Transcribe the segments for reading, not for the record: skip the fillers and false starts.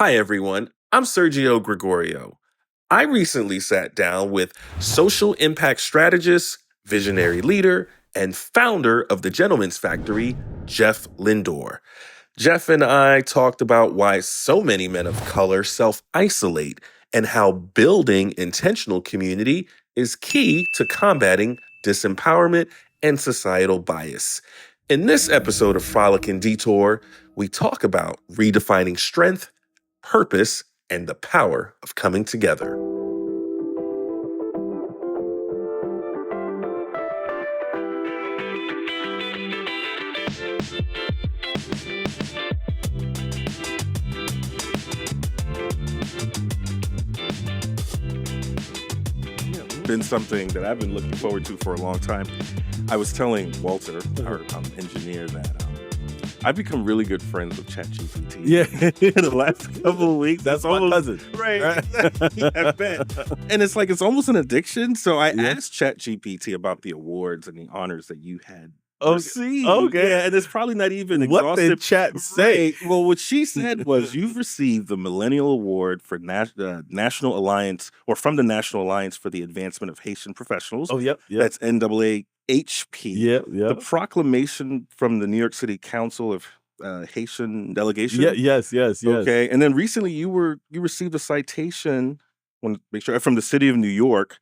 Hi, everyone. I'm Sergio Gregorio. I recently sat down with social impact strategist, visionary leader, and founder of the Gentleman's Factory, Jeff Lindor. Jeff and I talked about why so many men of color self isolate and how building intentional community is key to combating disempowerment and societal bias. In this episode of Frolic and Detour, we talk about redefining strength, purpose, and the power of coming together. Been something that I've been looking forward to for a long time. I was telling Walter, our engineer, that I've become really good friends with ChatGPT. Yeah, in the last couple of weeks. that's my cousin. Right. I bet. And it's like it's almost an addiction. So I asked ChatGPT about the awards and the honors that you had. Okay. Yeah, and it's probably not even What did exhaustive. chat say? Right. Well, what she said was you've received the Millennial Award for National Alliance, or from the National Alliance for the Advancement of Haitian Professionals. Oh, yep. That's NAAHP. Yep. The proclamation from the New York City Council of Haitian Delegation. Yes. Okay, and then recently you received a citation. Want to make sure from the city of New York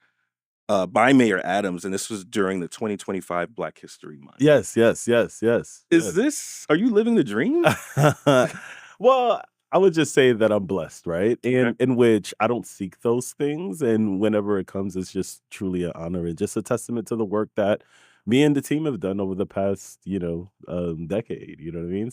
by Mayor Adams, and this was during the 2025 Black History Month. Yes. Are you living the dream? Well, I would just say that I'm blessed, right? And in which I don't seek those things. And whenever it comes, it's just truly an honor and just a testament to the work that me and the team have done over the past, decade. You know what I mean?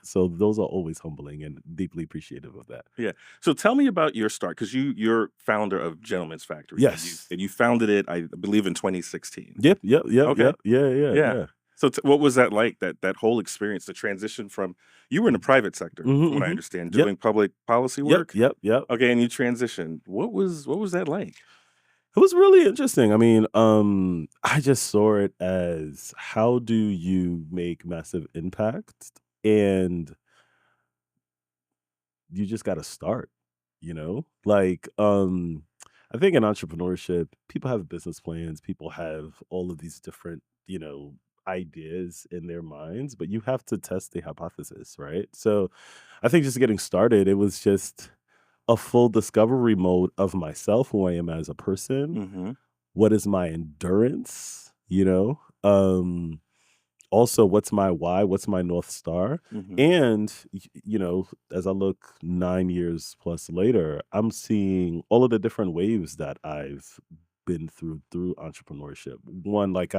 So those are always humbling and deeply appreciative of that. Yeah. So tell me about your start, because you're founder of Gentleman's Factory. Yes. And you founded it, I believe, in 2016. Yep. Okay. Yeah. So what was that like? That whole experience, the transition from you were in the private sector, from what I understand, doing public policy work. Yep. Okay, and you transitioned. What was that like? It was really interesting. I mean, I just saw it as how do you make massive impact, and you just got to start, Like, I think in entrepreneurship, people have business plans, people have all of these different, ideas in their minds, but you have to test the hypothesis, right? So I think just getting started, it was just a full discovery mode of myself, who I am as a person. Mm-hmm. What is my endurance? Also, what's my why? What's my North Star? Mm-hmm. And, as I look 9 years plus later, I'm seeing all of the different waves that I've been through entrepreneurship. One, like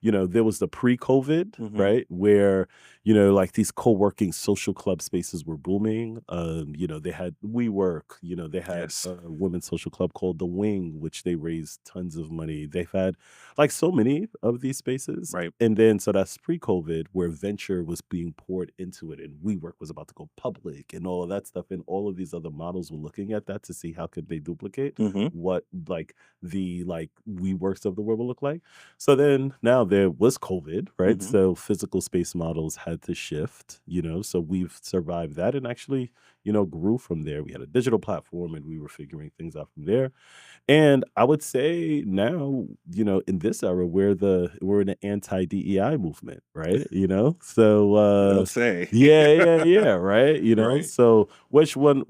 there was the pre-COVID, right? Where, like these co-working social club spaces were booming. They had WeWork, they had a women's social club called The Wing, which they raised tons of money. They've had like so many of these spaces. Right. And then, so that's pre-COVID, where venture was being poured into it, and WeWork was about to go public and all of that stuff. And all of these other models were looking at that to see how could they duplicate what like the WeWorks of the world will look like. So then now there was COVID, right? So physical space models had to shift, so we've survived that and actually, grew from there. We had a digital platform and we were figuring things out from there. And I would say now, in this era, we're in an anti-DEI movement, right? So say. yeah, right? Right. So which one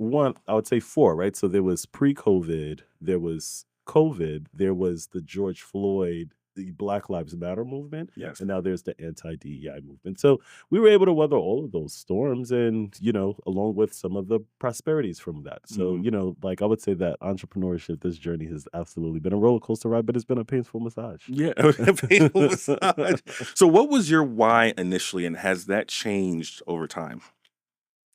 I would say four, right? So there was pre-COVID, there was COVID, there was the George Floyd, the Black Lives Matter movement, Yes. and now there's the anti-DEI movement. So we were able to weather all of those storms and, along with some of the prosperities from that. So, like I would say that entrepreneurship, this journey has absolutely been a roller coaster ride, but it's been a painful massage. Yeah, a painful massage. So what was your why initially, and has that changed over time?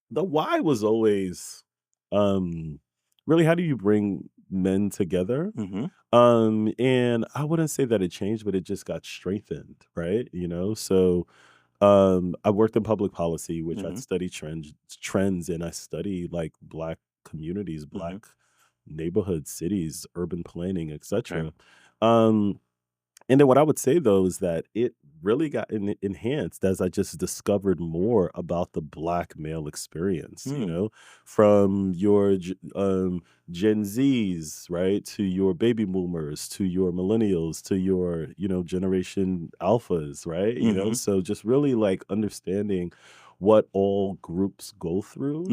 The why was always really, how do you bring men together? And I wouldn't say that it changed, but it just got strengthened, right? So I worked in public policy, which I'd study trends, and I study like Black communities, Black neighborhoods, cities, urban planning, etc. And then what I would say though is that really got enhanced as I just discovered more about the Black male experience, you know, from your Gen Zs, right, to your baby boomers, to your millennials, to your, you know, generation alphas, right? You know, so just really like understanding what all groups go through.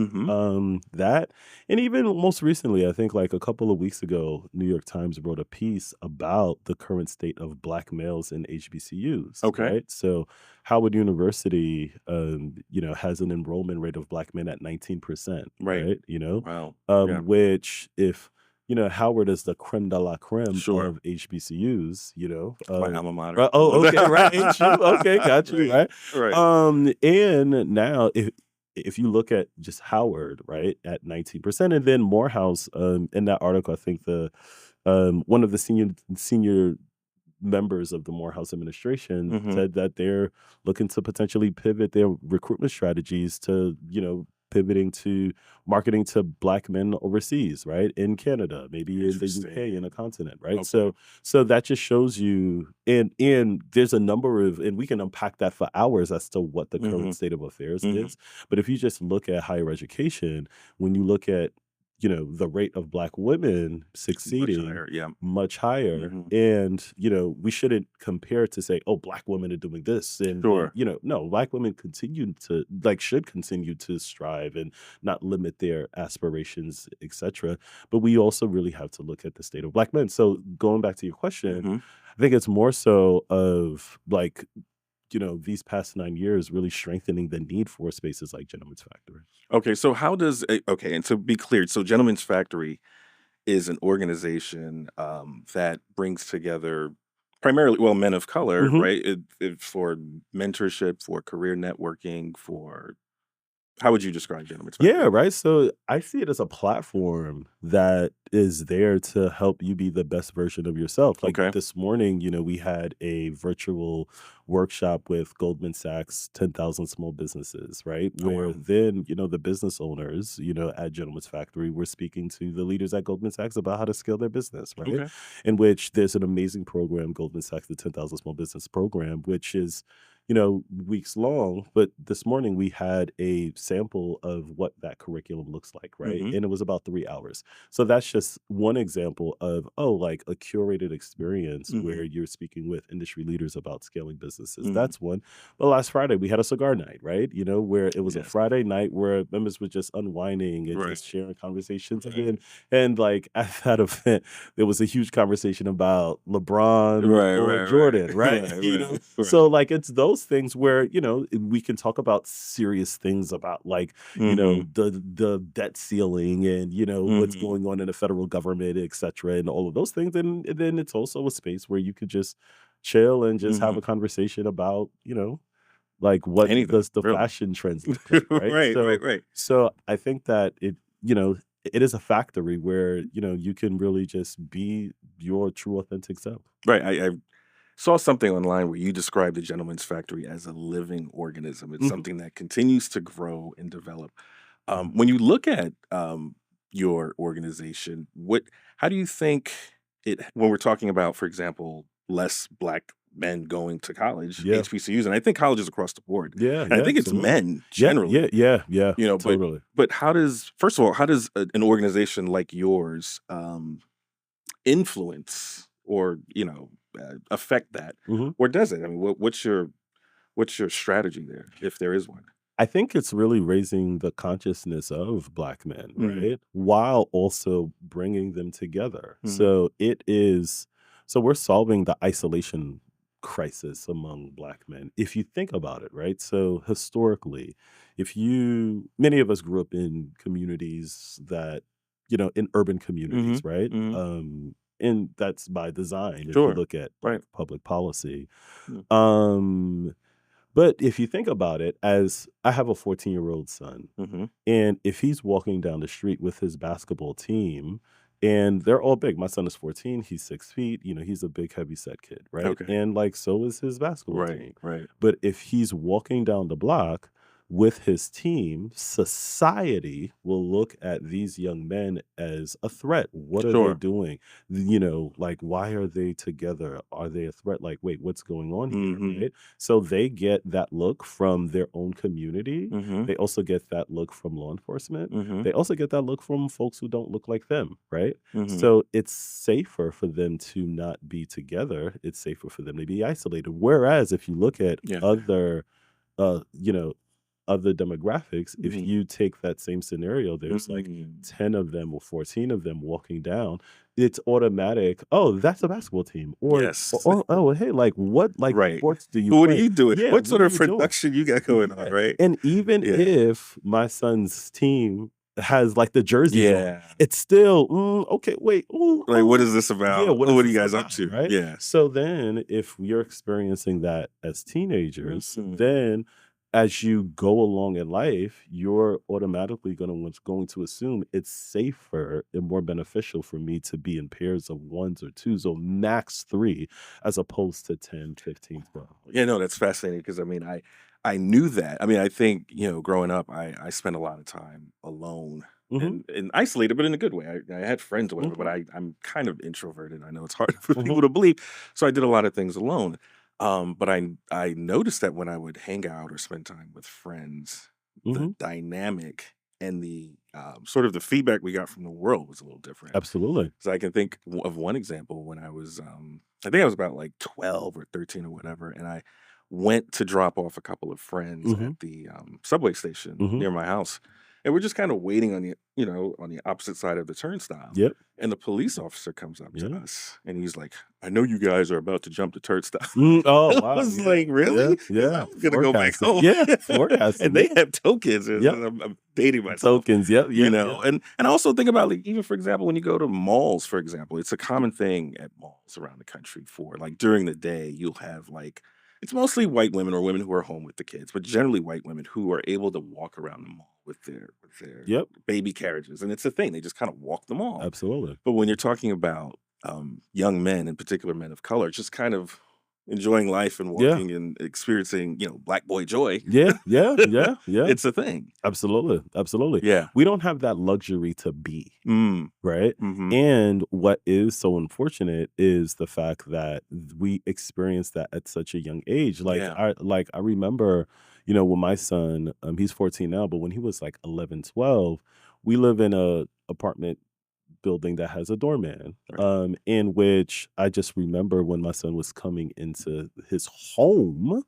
That, and even most recently, I think like a couple of weeks ago, New York Times wrote a piece about the current state of Black males in HBCUs, Okay. right? So Howard University, you know, has an enrollment rate of Black men at 19%, Right. right? You know, Wow. Yeah. which if you know, Howard is the creme de la creme Sure. of HBCUs, you know. My alma mater. Oh, okay, right. Ain't you? Okay, got you, right. Right. And now if you look at just Howard, right, at 19%, and then Morehouse, in that article, I think the one of the senior members of the Morehouse administration said that they're looking to potentially pivot their recruitment strategies to, you know, pivoting to marketing to Black men overseas, right? In Canada, maybe in the UK, in a continent, right? Okay. So that just shows you, and there's a number of, and we can unpack that for hours as to what the current state of affairs is. But if you just look at higher education, when you look at, you know, the rate of Black women succeeding much higher, and, you know, we shouldn't compare to say, oh, Black women are doing this, and you know, no, Black women should continue to strive and not limit their aspirations, etc. But we also really have to look at the state of Black men. So going back to your question, I think it's more so of like, you know, these past 9 years really strengthening the need for spaces like Gentleman's Factory. Okay, so how does okay, and to be clear, so Gentleman's Factory is an organization that brings together primarily, well, men of color, right? For mentorship, for career networking, for how would you describe Gentleman's Factory? Yeah, right. So I see it as a platform that is there to help you be the best version of yourself. Like Okay. this morning, you know, we had a virtual workshop with Goldman Sachs 10,000 small businesses, right? Oh, Where wow. then, you know, the business owners, you know, at Gentleman's Factory were speaking to the leaders at Goldman Sachs about how to scale their business, right? Okay. In which there's an amazing program, Goldman Sachs, the 10,000 Small Business Program, which is, you know, weeks long. But this morning we had a sample of what that curriculum looks like, right? And it was about 3 hours. So that's just one example of, oh, like a curated experience where you're speaking with industry leaders about scaling businesses. That's one. But last Friday we had a cigar night, right? You know, where it was a Friday night where members were just unwinding and just sharing conversations. And like at that event, there was a huge conversation about LeBron or Jordan, right? You know, so like it's those things where, you know, we can talk about serious things about like, you know, the debt ceiling and, you know, what's going on in the federal government, et cetera, and all of those things. And then it's also a space where you could just chill and just have a conversation about, you know, like what does the fashion trends look like, right? So I think that it, you know, it is a factory where, you know, you can really just be your true authentic self. Right. I saw something online where you described the Gentleman's Factory as a living organism. It's something that continues to grow and develop. When you look at your organization, how do you think when we're talking about, for example, less Black men going to college, HBCUs, and I think colleges across the board. And I think it's men generally. Yeah, you know, totally. But first of all, how does an organization like yours influence or, you know, affect that? Or does it? I mean, what's your strategy there, if there is one? I think it's really raising the consciousness of Black men, right? While also bringing them together. So we're solving the isolation crisis among Black men. If you think about it, right? So historically, many of us grew up in communities that, you know, in urban communities, right? And that's by design if you look at public policy. But if you think about it, as I have a 14-year-old son, and if he's walking down the street with his basketball team, and they're all big. My son is 14, he's 6 feet, you know, he's a big, heavy set kid, right? Okay. And like so is his basketball team. Right. But if he's walking down the block, with his team, society will look at these young men as a threat. What are they Sure. doing? You know, like, why are they together? Are they a threat? Like, wait, what's going on here? Mm-hmm. Right. So they get that look from their own community. Mm-hmm. They also get that look from law enforcement. Mm-hmm. They also get that look from folks who don't look like them. Right. Mm-hmm. So it's safer for them to not be together. It's safer for them to be isolated. Whereas if you look at Yeah. other, you know, other demographics, if Mhm. you take that same scenario, there's like 10 of them or 14 of them walking down, it's automatic. Oh, that's a basketball team. Or, Yes. oh, hey, like what Right. sports do you What are play? you doing? Yeah, What what sort are of you doing? production you got going on, Yeah. right? And even Yeah. if my son's team has like the jerseys on, Yeah. it's still okay. Wait, Like, what is this about? yeah, what What is are you this guys up about, to? right? Yeah. So then, if you're experiencing that as teenagers, then as you go along in life, you're automatically going to assume it's safer and more beneficial for me to be in pairs of ones or twos or max 3 as opposed to 10, 15, 12. Yeah, no, that's fascinating because I mean, I knew that. I mean, I think, growing up, I spent a lot of time alone Mhm. and isolated, but in a good way. I had friends or whatever, but Mhm. I'm kind of introverted. I know it's hard for Mhm. people to believe. So I did a lot of things alone. But I noticed that when I would hang out or spend time with friends, the Mhm. dynamic and the sort of the feedback we got from the world was a little different. Absolutely. So I can think of one example when I was, I think I was about like 12 or 13 or whatever, and I went to drop off a couple of friends Mhm. at the subway station Mhm. near my house, and we're just kind of waiting on the opposite side of the turnstile, Yep. and the police officer comes up to Yeah. us, and he's like, "I know you guys are about to jump the turnstile." Oh, I wow. was Yeah. like, Yeah. "Really?" 'Cause I Yeah. was gonna go back Forecasting. home. Yeah. Forecasting. And they Yeah. have tokens. Yep. I'm dating myself. Tokens. Yep. You Yep. know, Yep. and I also think about, like, even for example, when you go to malls, for example, it's a common thing at malls around the country for like during the day, you'll have like it's mostly white women or women who are home with the kids, but generally white women who are able to walk around the mall with their Yep. baby carriages. And it's a thing. They just kind of walk the mall. Absolutely. But when you're talking about young men, in particular men of color, just kind of enjoying life and Yeah. walking and experiencing, black boy joy, Yeah. Yeah. Yeah. Yeah. it's a thing. Absolutely. Absolutely. Yeah. We don't have that luxury to be, Mm. right? Hmm. And what is so unfortunate is the fact that we experience that at such a young age. Like Yeah. I remember, when my son, he's 14 now, but when he was like 11, 12, we live in a apartment building that has a doorman, Right. in which I just remember when my son was coming into his home,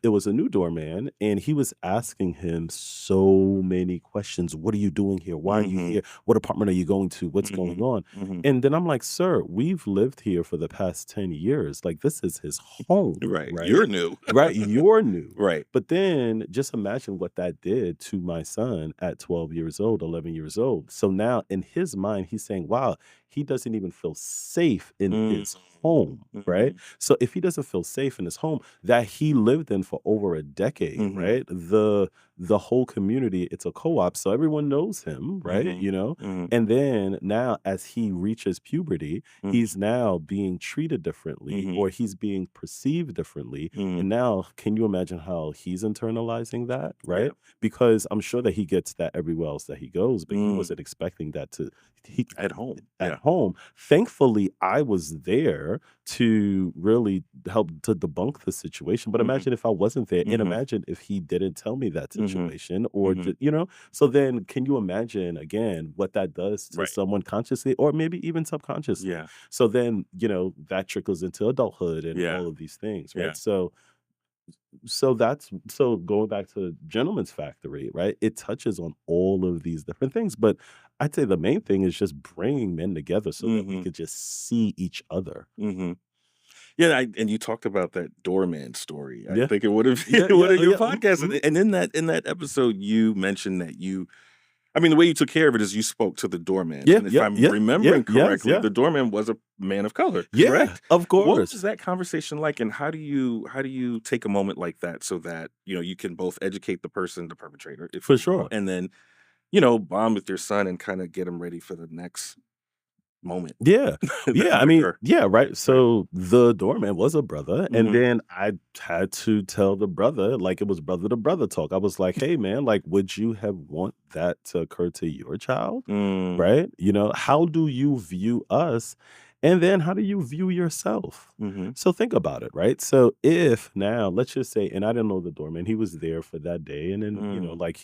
it was a new doorman, and he was asking him so many questions. What are you doing here? Why are you Mhm. here? What apartment are you going to? What's going Mhm. on? Mhm. And then I'm like, sir, we've lived here for the past 10 years. Like, this is his home, Right. right? You're new. Right. You're new. Right. But then just imagine what that did to my son at 12 years old, 11 years old. So now in his mind, he's saying, wow, he doesn't even feel safe in his home, right? Mhm. So if he doesn't feel safe in his home that he lived in for over a decade, Mhm. right? The whole community, it's a co-op, so everyone knows him, right? Mhm. Mhm. And then now as he reaches puberty, Mhm. he's now being treated differently Mhm. or he's being perceived differently. Mhm. And now can you imagine how he's internalizing that, Yeah. right? Because I'm sure that he gets that everywhere else that he goes, but he Mm. wasn't expecting that to he At home. at Yeah. home. Thankfully, I was there to really help to debunk the situation. But Mhm. imagine if I wasn't there, and Mhm. imagine if he didn't tell me that Mhm. situation, or Mhm. So then, can you imagine again what that does to Right. someone consciously, or maybe even subconsciously? Yeah. So then, that trickles into adulthood and Yeah. all of these things, Yeah. right? So going back to Gentleman's Factory, right? It touches on all of these different things, but I'd say the main thing is just bringing men together so that we Mhm. could just see each other. Mhm. Yeah, and you talked about that doorman story. I Yeah. think it would have Yeah, been one yeah, of your yeah. podcasts, and in that episode, you mentioned that I mean, the way you took care of it is you spoke to the doorman, Yeah, and if yeah, I'm yeah, yeah, remembering yes, correctly, yeah. the doorman was a man of color, Yeah, correct? of What course. was that conversation like, and how do you take a moment like that so that you can both educate the person, the perpetrator, if For you will, sure. and then bond with your son and kind of get him ready for the next moment. Yeah. Yeah. I For mean, sure. yeah, right. Right. So the doorman was a brother. And Mhm. then I had to tell the brother, like it was brother to brother talk. I was like, hey man, like, would you have want that to occur to your child? Mm. Right? You know, how do you view us? And then how do you view yourself? Mhm. So think about it, right? So if now, let's just say, and I didn't know the doorman, he was there for that day, and then, you know, Mm. like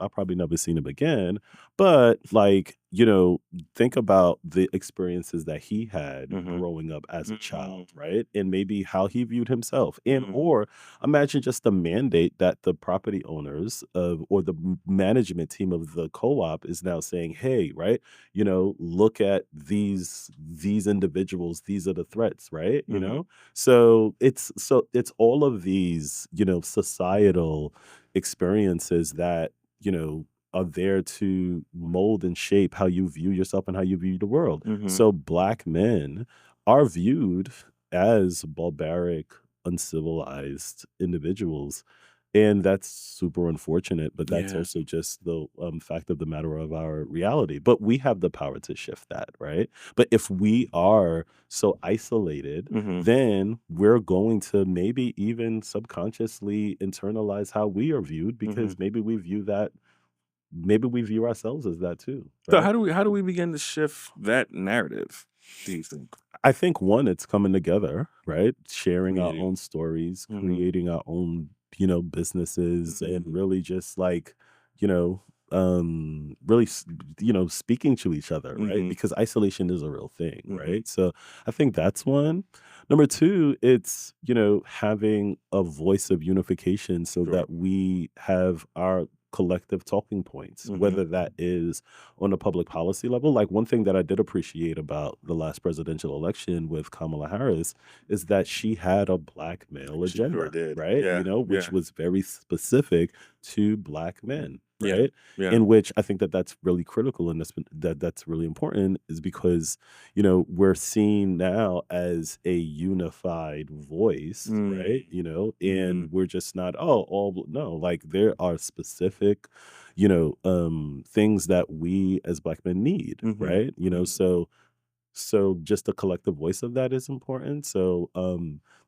I probably never seen him again. But like, you know, think about the experiences that he had Mhm. growing up as a Mm. child, right? And maybe how he viewed himself. And Mm. or imagine just the mandate that the property owners of or the management team of the co-op is now saying, hey, right, you know, look at these individuals, these are the threats, right? You Mhm. know? So it's all of these, you know, societal experiences that, you know, are there to mold and shape how you view yourself and how you view the world. Mhm. So black men are viewed as barbaric, uncivilized individuals. And that's super unfortunate, but that's Yeah. also just the fact of the matter of our reality. But we have the power to shift that, right? But if we are so isolated, Mhm. then we're going to maybe even subconsciously internalize how we are viewed Mhm. because maybe we view ourselves as that too, So right? how do we begin to shift that narrative, do you think? I think one, it's coming together, right? Sharing our Community. own stories, Mhm. creating our own, you know, businesses, and Mhm. really just like, you know, really, you know, speaking to each other, right? Mhm. Because isolation is a real thing, Mhm. right? So I think that's one. Number two, it's, you know, having a voice of unification so Sure. that we have our collective talking points, Mhm. whether that is on a public policy level. Like one thing that I did appreciate about the last presidential election with Kamala Harris is that she had a black male She sure agenda, did. right? Yeah. You know, which Yeah. was very specific to black men, Yeah. right? Yeah. In which I think that that's really critical and that's really important is because, you know, we're seen now as a unified voice, right? Mm. You know, Mhm. and we're just not, oh, no, like there are specific, you know, things that we as black men need, Mhm. right? You know, Mhm. so just the collective voice of that is important. So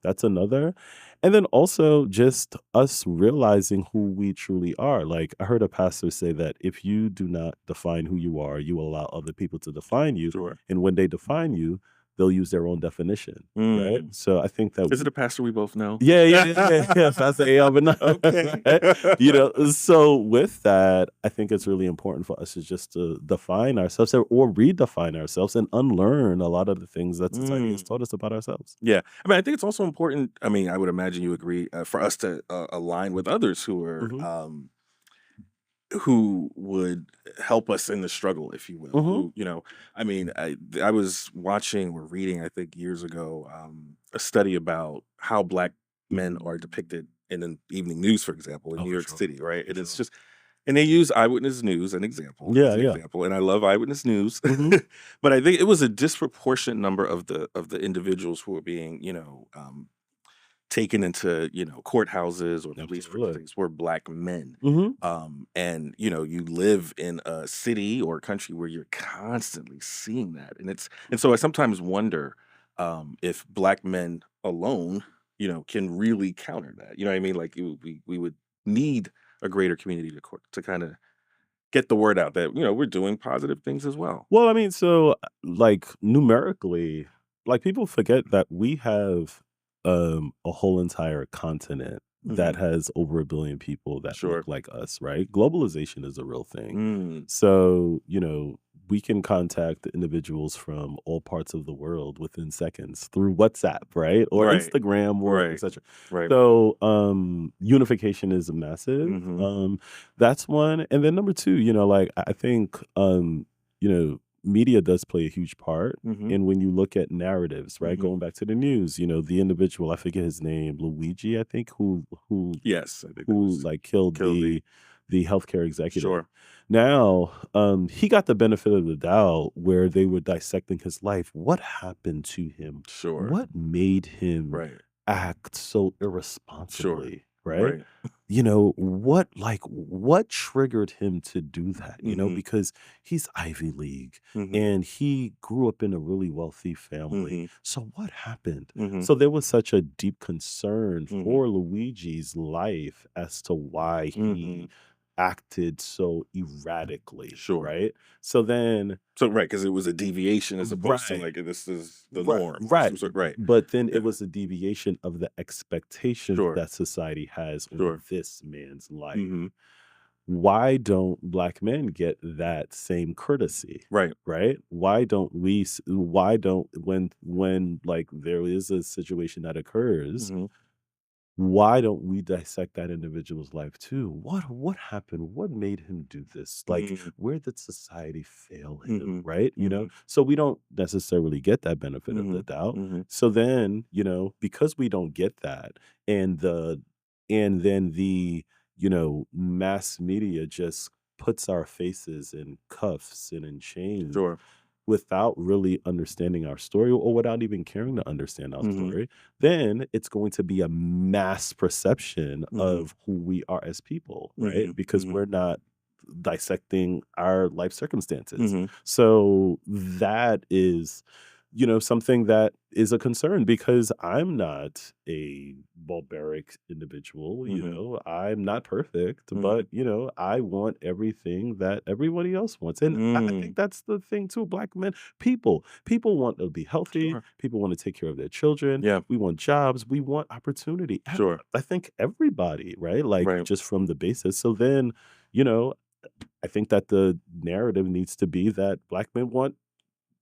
that's another. And then also just us realizing who we truly are. Like I heard a pastor say that if you do not define who you are, you allow other people to define you. Sure. And when they define you, they'll use their own definition. Right. Mm. So I think that Is it a pastor we both know? yeah. Pastor A. Okay. Right? You know, so with that, I think it's really important for us to just to define ourselves or redefine ourselves and unlearn a lot of the things that society has Mm. taught us about ourselves. Yeah. I mean, I think it's also important. I mean, I would imagine you agree for us to align with others Hmm. who would help us in the struggle, if you will. Hmm. Who, you know, I mean, I was watching or reading, I think years ago, a study about how black men are depicted in the evening news, for example, in Oh, New for York sure. City, right? For And it's sure. just, and they use eyewitness news an example as Yeah, an yeah. example, and I love eyewitness news, Hmm. but I think it was a disproportionate number of the individuals who were being, you know, taken into, you know, courthouses or police Absolutely. precincts were black men. Hmm. And you know, you live in a city or a country where you're constantly seeing that. And so I sometimes wonder if black men alone, you know, can really counter that. You know what I mean? Like we would need a greater community to kind of get the word out that, you know, we're doing positive things as well. Well, I mean, so like numerically, like people forget that we have a whole entire continent that Hmm. has over 1 billion people that look Sure. like us, right? Globalization is a real thing. Mm. So, you know, we can contact individuals from all parts of the world within seconds through WhatsApp, right? Or Right. Instagram or Right. etc. Right. So, unification is massive. Hmm. That's one. And then number two, you know, like I think you know, media does play a huge part. Hmm. And when you look at narratives, right, Hmm. going back to the news, you know, the individual, I forget his name, Luigi, I think, Yes, I think that who was like killed killed the healthcare executive. sure. Now, he got the benefit of the doubt where they were dissecting his life. What happened to him? Sure. What made him Right. act so Sure. irresponsibly? right? What triggered him to do that? Because he's Ivy League and he grew up in a really wealthy family. So what happened? So there was such a deep concern for Luigi's life as to why he acted so erratically, Sure. right? So then So right, because it was a deviation as opposed to Right. like this is the Right, norm. right. Some sort- right. But then Yeah. it was a deviation of the expectations Sure. that society has on Sure. this man's life. Mhm. Why don't black men get that same courtesy? Right. Right? Why don't when like there is a situation that occurs, Mhm. why don't we dissect that individual's life too? What happened? What made him do this? Like, Mhm. where did society fail him? Mhm. Right? Mhm. So we don't necessarily get that benefit of the Mhm. doubt. Mhm. So then, because we don't get that, and then the mass media just puts our faces in cuffs and in chains Sure. without really understanding our story or without even caring to understand our Mhm. story, then it's going to be a mass perception Mhm. of who we are as people, right? Mhm. Because Mhm. we're not dissecting our life circumstances. Mhm. So that is something that is a concern because I'm not a barbaric individual, Mhm. I'm not perfect, Mhm. but I want everything that everybody else wants. And I Mm. think that's the thing too. Black men, people want to be healthy, Sure. people want to take care of their children, Yeah. we want jobs, we want opportunity. Sure. I think everybody, right? Like Right. just from the basis. So then, you know, I think that the narrative needs to be that black men want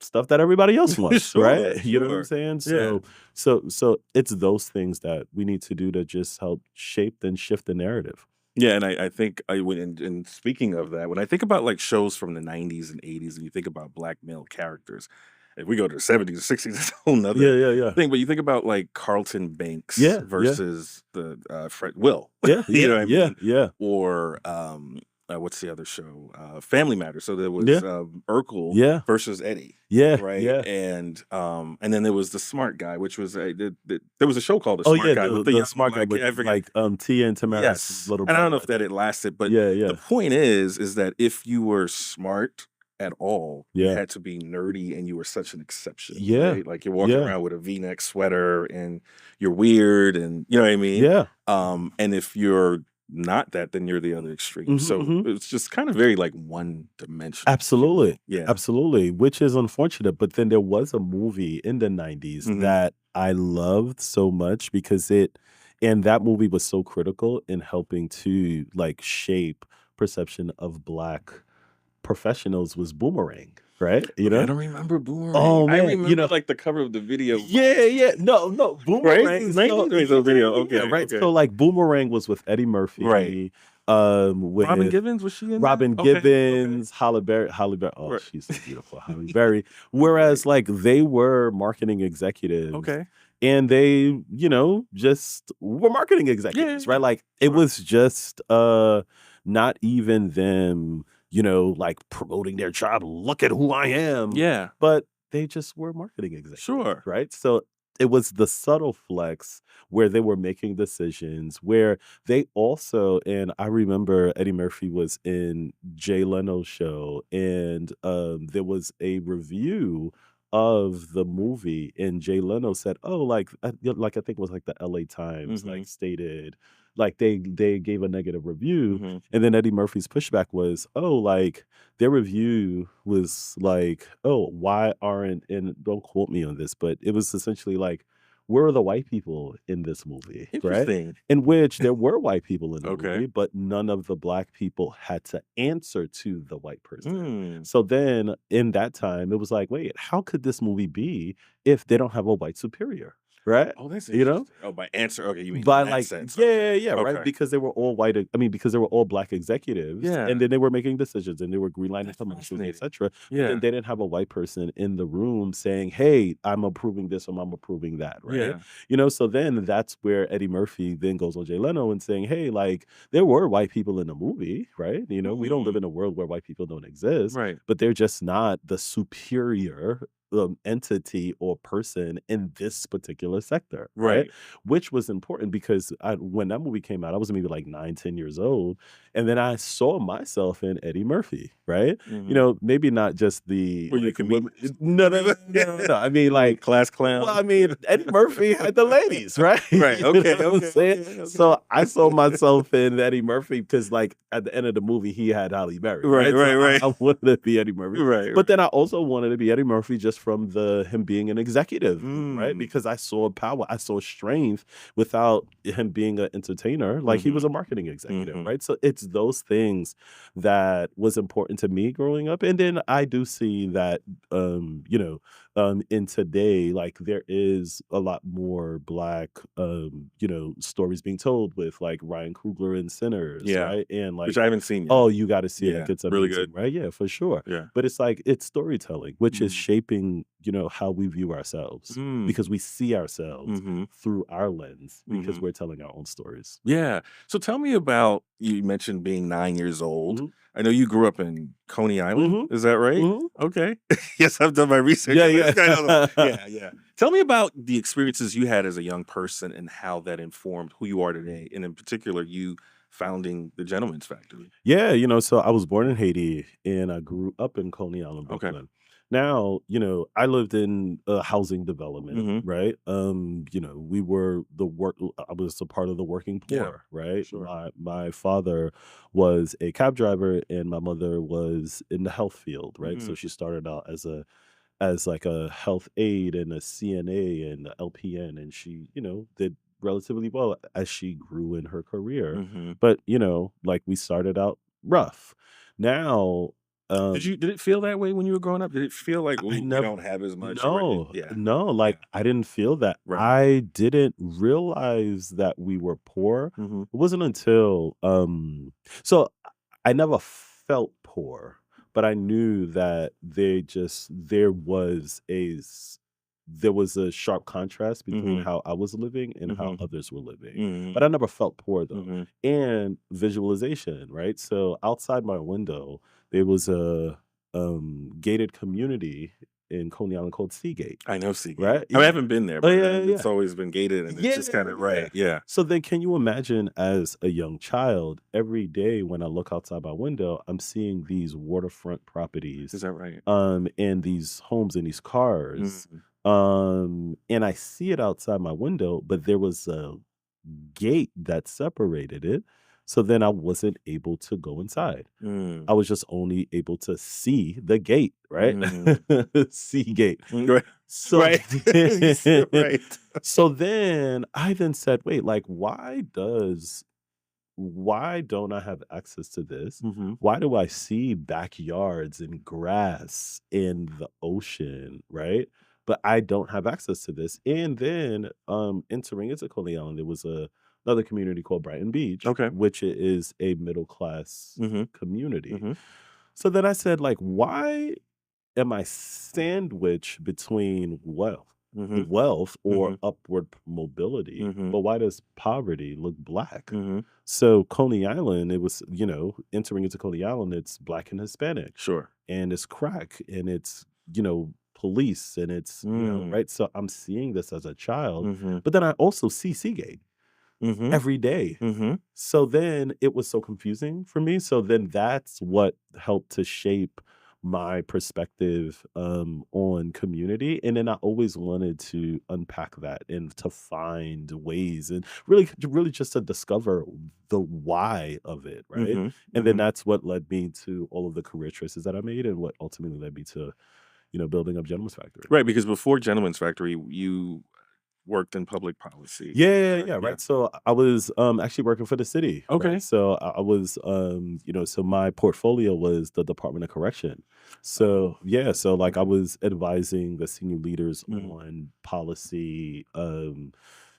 stuff that everybody else wants, Sure. right? You know what I'm Sure. saying? Yeah. So it's those things that we need to do to just help shape and shift the narrative. Yeah, and I think I would. And speaking of that, when I think about like shows from the '90s and '80s, and you think about black male characters, if we go to the '70s or '60s, that's a whole nother Yeah. thing. But you think about like Carlton Banks Yeah. versus the Will, Yeah. you know what I mean? Yeah. Or what's the other show? Family Matters. So there was Yeah. Urkel Yeah. versus Eddie. Yeah. Right, Yeah. and then there was the smart guy, which was there was a show called The Oh Smart yeah, Guy with the the young smart guy black with I forget. like Tia and Tamara's Yes, little and I don't brother. know if that it lasted, but Yeah. the point is that if you were smart at all, you Yeah. had to be nerdy, and you were such an exception, Yeah. right? Like you're walking Yeah. around with a V-neck sweater, and you're weird, and you know what I mean. Yeah. And if you're not that, then you're the other extreme. So Mhm. it's just kind of very like one dimensional. Absolutely. Yeah. Absolutely, which is unfortunate, but then there was a movie in the '90s Mhm. that I loved so much because that movie was so critical in helping to, like, shape perception of Black professionals was Boomerang, right? Okay, I don't remember Boomerang. Oh, I man, remember like the cover of the video. Yeah. No, Right? Boomerang. It's So 90s or it's a video. yeah, Okay, right. okay. So like Boomerang was with Eddie Right. Murphy, Robin with Givens, was she in that? Robin Okay, okay. Gibbons, Halle Berry. Oh, Right. she's so beautiful, Halle Berry. Whereas like they were marketing executives. Okay. And they, just were marketing executives, Yeah. right? Like it was just not even them, like promoting their job. Look at who I am. Yeah. But they just were marketing executives. Sure. Right. So it was the subtle flex where they were making decisions, where they also, and I remember Eddie Murphy was in Jay Leno's show, and there was a review of the movie, and Jay Leno said, "Oh, like I think it was like the LA Times, like stated, like they gave a negative review." Mhm. And then Eddie Murphy's pushback was, "Oh, like their review was like, oh, why aren't," and don't quote me on this, but it was essentially like, where are the white people in this movie, right? Interesting. In which there were white people in the Okay. movie, but none of the Black people had to answer to the white person. Mm. So then in that time, it was like, wait, how could this movie be if they don't have a white superior? Right? Oh, that's You know? interesting. Oh, by answer. Okay, you mean By in that like, sense. yeah, right? Okay. Because they were all white. I mean, because they were all Black executives, Yeah. and then they were making decisions, and they were greenlighting That's commercials, fascinating. etc. But Yeah. then they didn't have a white person in the room saying, "Hey, I'm approving this or I'm approving that," right? Yeah. So then that's where Eddie Murphy then goes on Jay Leno and saying, "Hey, like there were white people in the movie, right? We don't live in a world where white people don't exist, Right. but they're just not the superior entity or person in this particular sector, right? Right. Which was important because when that movie came out, I was maybe like 9, 10 years old, and then I saw myself in Eddie Murphy, right? Maybe not just the Were you a like comedian? no. I mean, like, Class clown. well, I mean, Eddie Murphy had the ladies, right? Right. You know Okay. what I'm Okay. saying? Okay. So I saw myself in Eddie Murphy because, like, at the end of the movie, he had Halle Berry, Right. right? So Right. I wanted to be Eddie Murphy. Right. But then I also wanted to be Eddie Murphy just from him being an executive, right? Because I saw power, I saw strength without him being an entertainer. Like, he was a marketing executive, right? So it's those things that was important to me growing up. And then I do see that, in today, like, there is a lot more Black, stories being told with like Ryan Coogler and Sinners, Yeah. right? And Which like, I haven't seen yet. oh, you got to see it. Yeah. Like, it's Really amazing, good. right? Yeah, for sure. Yeah. But it's like, it's storytelling, which is shaping, how we view ourselves because we see ourselves through our lens because we're telling our own stories. Yeah. So tell me about, you mentioned being 9 years old. I know you grew up in Coney Island. Is that right? Okay. Yes, I've done my research. Yeah. Yeah. Tell me about the experiences you had as a young person and how that informed who you are today, and in particular, you founding the Gentleman's Factory. Yeah, so I was born in Haiti and I grew up in Coney Island, Okay. Brooklyn. Now, I lived in a housing development, right? We were I was a part of the working Yeah, poor, right? sure. My father was a cab driver and my mother was in the health field, right? So she started out as like a health aide and a CNA and a LPN, and she, did relatively well as she grew in her career. But, like, we started out rough. Now, Did it feel that way when you were growing up? Did it feel like, I ooh, we never don't have as much? no, Yeah. no, like, I didn't feel that. Right. I didn't realize that we were poor. It wasn't until so I never felt poor, but I knew that there was a sharp contrast between how I was living and how others were living. But I never felt poor though. And visualization, right? So outside my window, there was a gated community in Coney Island called Seagate, I know Seagate. right? I haven't been there, Oh, but yeah, it's yeah. always been gated, and it's just kind of right. Yeah. So then can you imagine as a young child, every day when I look outside my window, I'm seeing these waterfront properties, Is that right? and these homes and these cars. And I see it outside my window, but there was a gate that separated it. So then I wasn't able to go inside. I was just only able to see the gate, right? See gate. Right. So Right. then, Right. so then I then said, wait, like, why don't I have access to this? Why do I see backyards and grass in the ocean, right? But I don't have access to this. And then entering into Coney Island, there was another community called Brighton Beach, Okay. which is a middle class community. Mhm. So then I said, like, why am I sandwiched between wealth or upward mobility, but why does poverty look Black? So Coney Island, it was, entering into Coney Island, it's Black and Hispanic, Sure. and it's crack, and it's, police, and it's, right? So I'm seeing this as a child, but then I also see Seagate every day. So then it was so confusing for me. So then that's what helped to shape my perspective on community. And then I always wanted to unpack that and to find ways and really just to discover the why of it, right? And then that's what led me to all of the career choices that I made and what ultimately led me to, building up Gentleman's Factory. Right, because before Gentleman's Factory, you worked in public policy. Yeah, right. So I was actually working for the city. Okay. Right? So I was so my portfolio was the Department of Correction. So so like I was advising the senior leaders on policy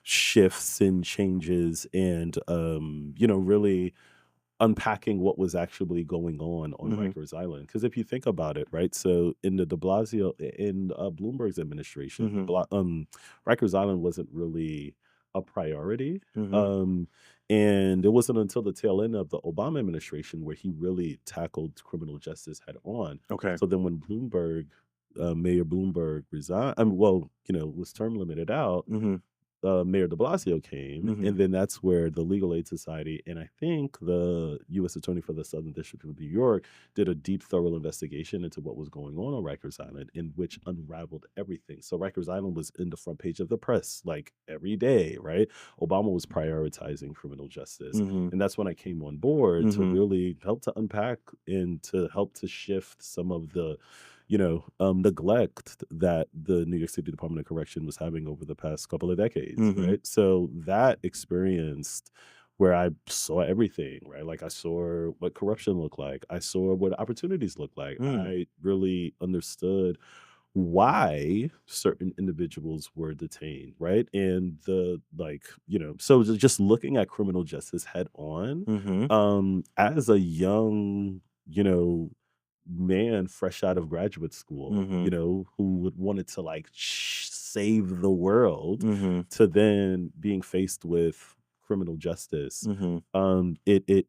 shifts and changes and really unpacking what was actually going on Rikers Island. Because if you think about it, right? So in the De Blasio, in Bloomberg's administration, Rikers Island wasn't really a priority. And it wasn't until the tail end of the Obama administration where he really tackled criminal justice head on. Okay. So then when Bloomberg Mayor Bloomberg resigned, well, was term limited out, Mm-hmm. Mayor de Blasio came, Mm-hmm. and then that's where the Legal Aid Society and I think the U.S. Attorney for the Southern District of New York did a deep, thorough investigation into what was going on Rikers Island, in which unraveled everything. So Rikers Island was in the front page of the press like every day, right? Obama was prioritizing criminal justice, Mm-hmm. and that's when I came on board to Mm-hmm. really help to unpack and to help to shift some of the neglect that the New York City Department of Correction was having over the past couple of decades, Mm-hmm. right? So that experience where I saw everything, right? Like I saw what corruption looked like. I saw what opportunities looked like. Mm. I really understood why certain individuals were detained, right? And so just looking at criminal justice head on, Mm-hmm. as a young, man fresh out of graduate school, Mm-hmm. who would wanted to save the world, Mm-hmm. to then being faced with criminal justice. Mm-hmm. It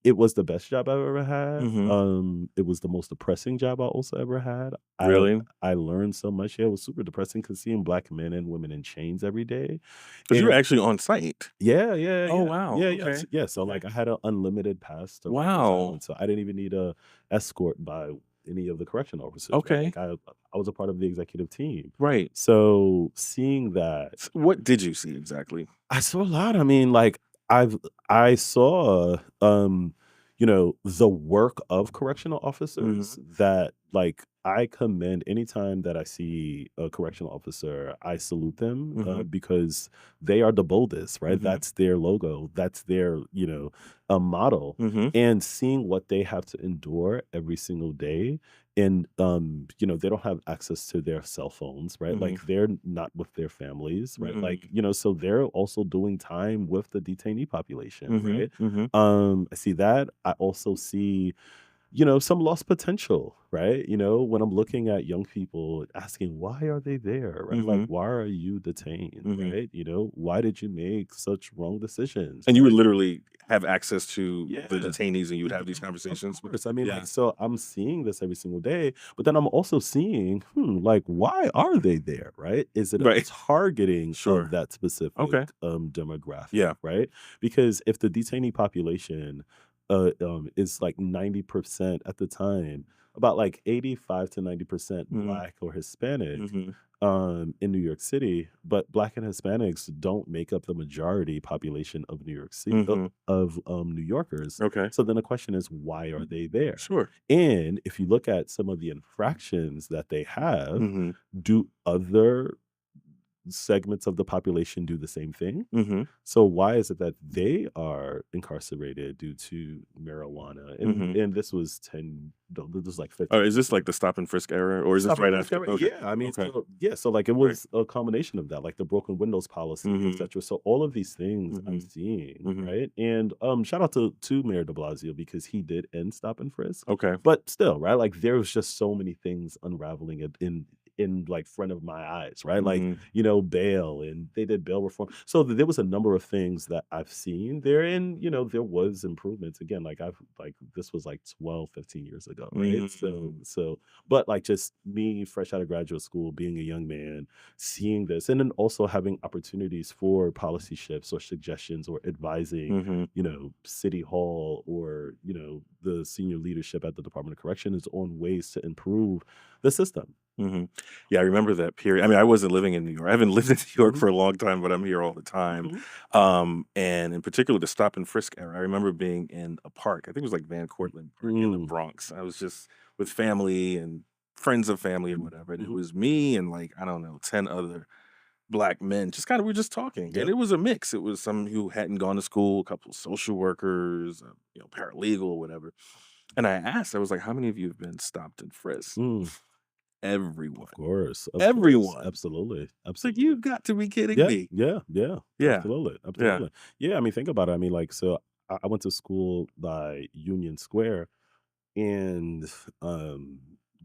it was the best job I've ever had. Mm-hmm. It was the most depressing job I also ever had. Really? I learned so much. Yeah, it was super depressing because seeing black men and women in chains every day. Because you were And actually on site. yeah, yeah, Oh yeah. wow. Yeah, Okay. yeah. So Okay. like I had an unlimited pass to Rikers Wow. Island. So I didn't even need a escort by any of the correction officers. Right? Okay. Like I was a part of the executive team. Right. So seeing that, So what did you see exactly? I saw a lot. I mean, like I saw the work of correctional officers that like I commend anytime that I see a correctional officer, I salute them because they are the boldest, right? Mhm. That's their logo, that's their, a model. Mm-hmm. And seeing what they have to endure every single day, and they don't have access to their cell phones, right? Like they're not with their families, right? Like so they're also doing time with the detainee population, right? Mm-hmm. I see that. I also see some lost potential, right? When I'm looking at young people asking, why are they there, right? Like, why are you detained, Mhm. right? Why did you make such wrong decisions? And you would right? literally have access to the Yeah. detainees, and you would have these Of conversations. course. I mean, Yeah. like, so I'm seeing this every single day, but then I'm also seeing, like, why are they there, right? Is it a Right. targeting Sure. of that specific Okay. demographic, Yeah. right? Because if the detainee population is like 90% at the time, about like 85 to 90% Mhm. Black or Hispanic, Mhm. in New York City, but Black and Hispanics don't make up the majority population of New York City, Mhm. of New Yorkers. Okay. So then the question is, why are they there? Sure. And if you look at some of the infractions that they have, Mhm. do other segments of the population do the same thing? Mhm. So why is it that they are incarcerated due to marijuana? And this was this was like 15. Oh, is this like the stop and frisk era, or is this Stop and right frisk after? era? Okay. Yeah, I mean, Okay. so like it Right. was a combination of that, like the broken windows policy, Mhm. etc. So all of these things I'm seeing, right? And shout out to Mayor de Blasio because he did end stop and frisk. Okay. But still, right? Like there was just so many things unraveling in like front of my eyes, right? Like, bail, and they did bail reform. So there was a number of things that I've seen there, and there was improvements. Again, like this was like 12, 15 years ago, right? So but like just me fresh out of graduate school, being a young man, seeing this, and then also having opportunities for policy shifts or suggestions or advising, City Hall or, the senior leadership at the Department of Corrections on ways to improve the system. Yeah, I remember that period. I mean, I wasn't living in New York. I haven't lived in New York Mhm. for a long time, but I'm here all the time. And in particular, the stop and frisk era. I remember being in a park. I think it was like Van Cortlandt Park in the Bronx. I was just with family and friends of family and whatever. And it was me and like, I don't know, 10 other Black men. Just kind of, we were just talking. And Yep. it was a mix. It was some who hadn't gone to school, a couple of social workers, paralegal or whatever. And I asked, I was like, how many of you have been stopped and frisked? Everyone. Of course. Everyone. Absolutely. It's like, Absolutely. you've got to be kidding Yeah, me. yeah, yeah. Yeah. Absolutely. Yeah. Absolutely. Yeah, I mean, think about it. I mean, like, so I went to school by Union Square, and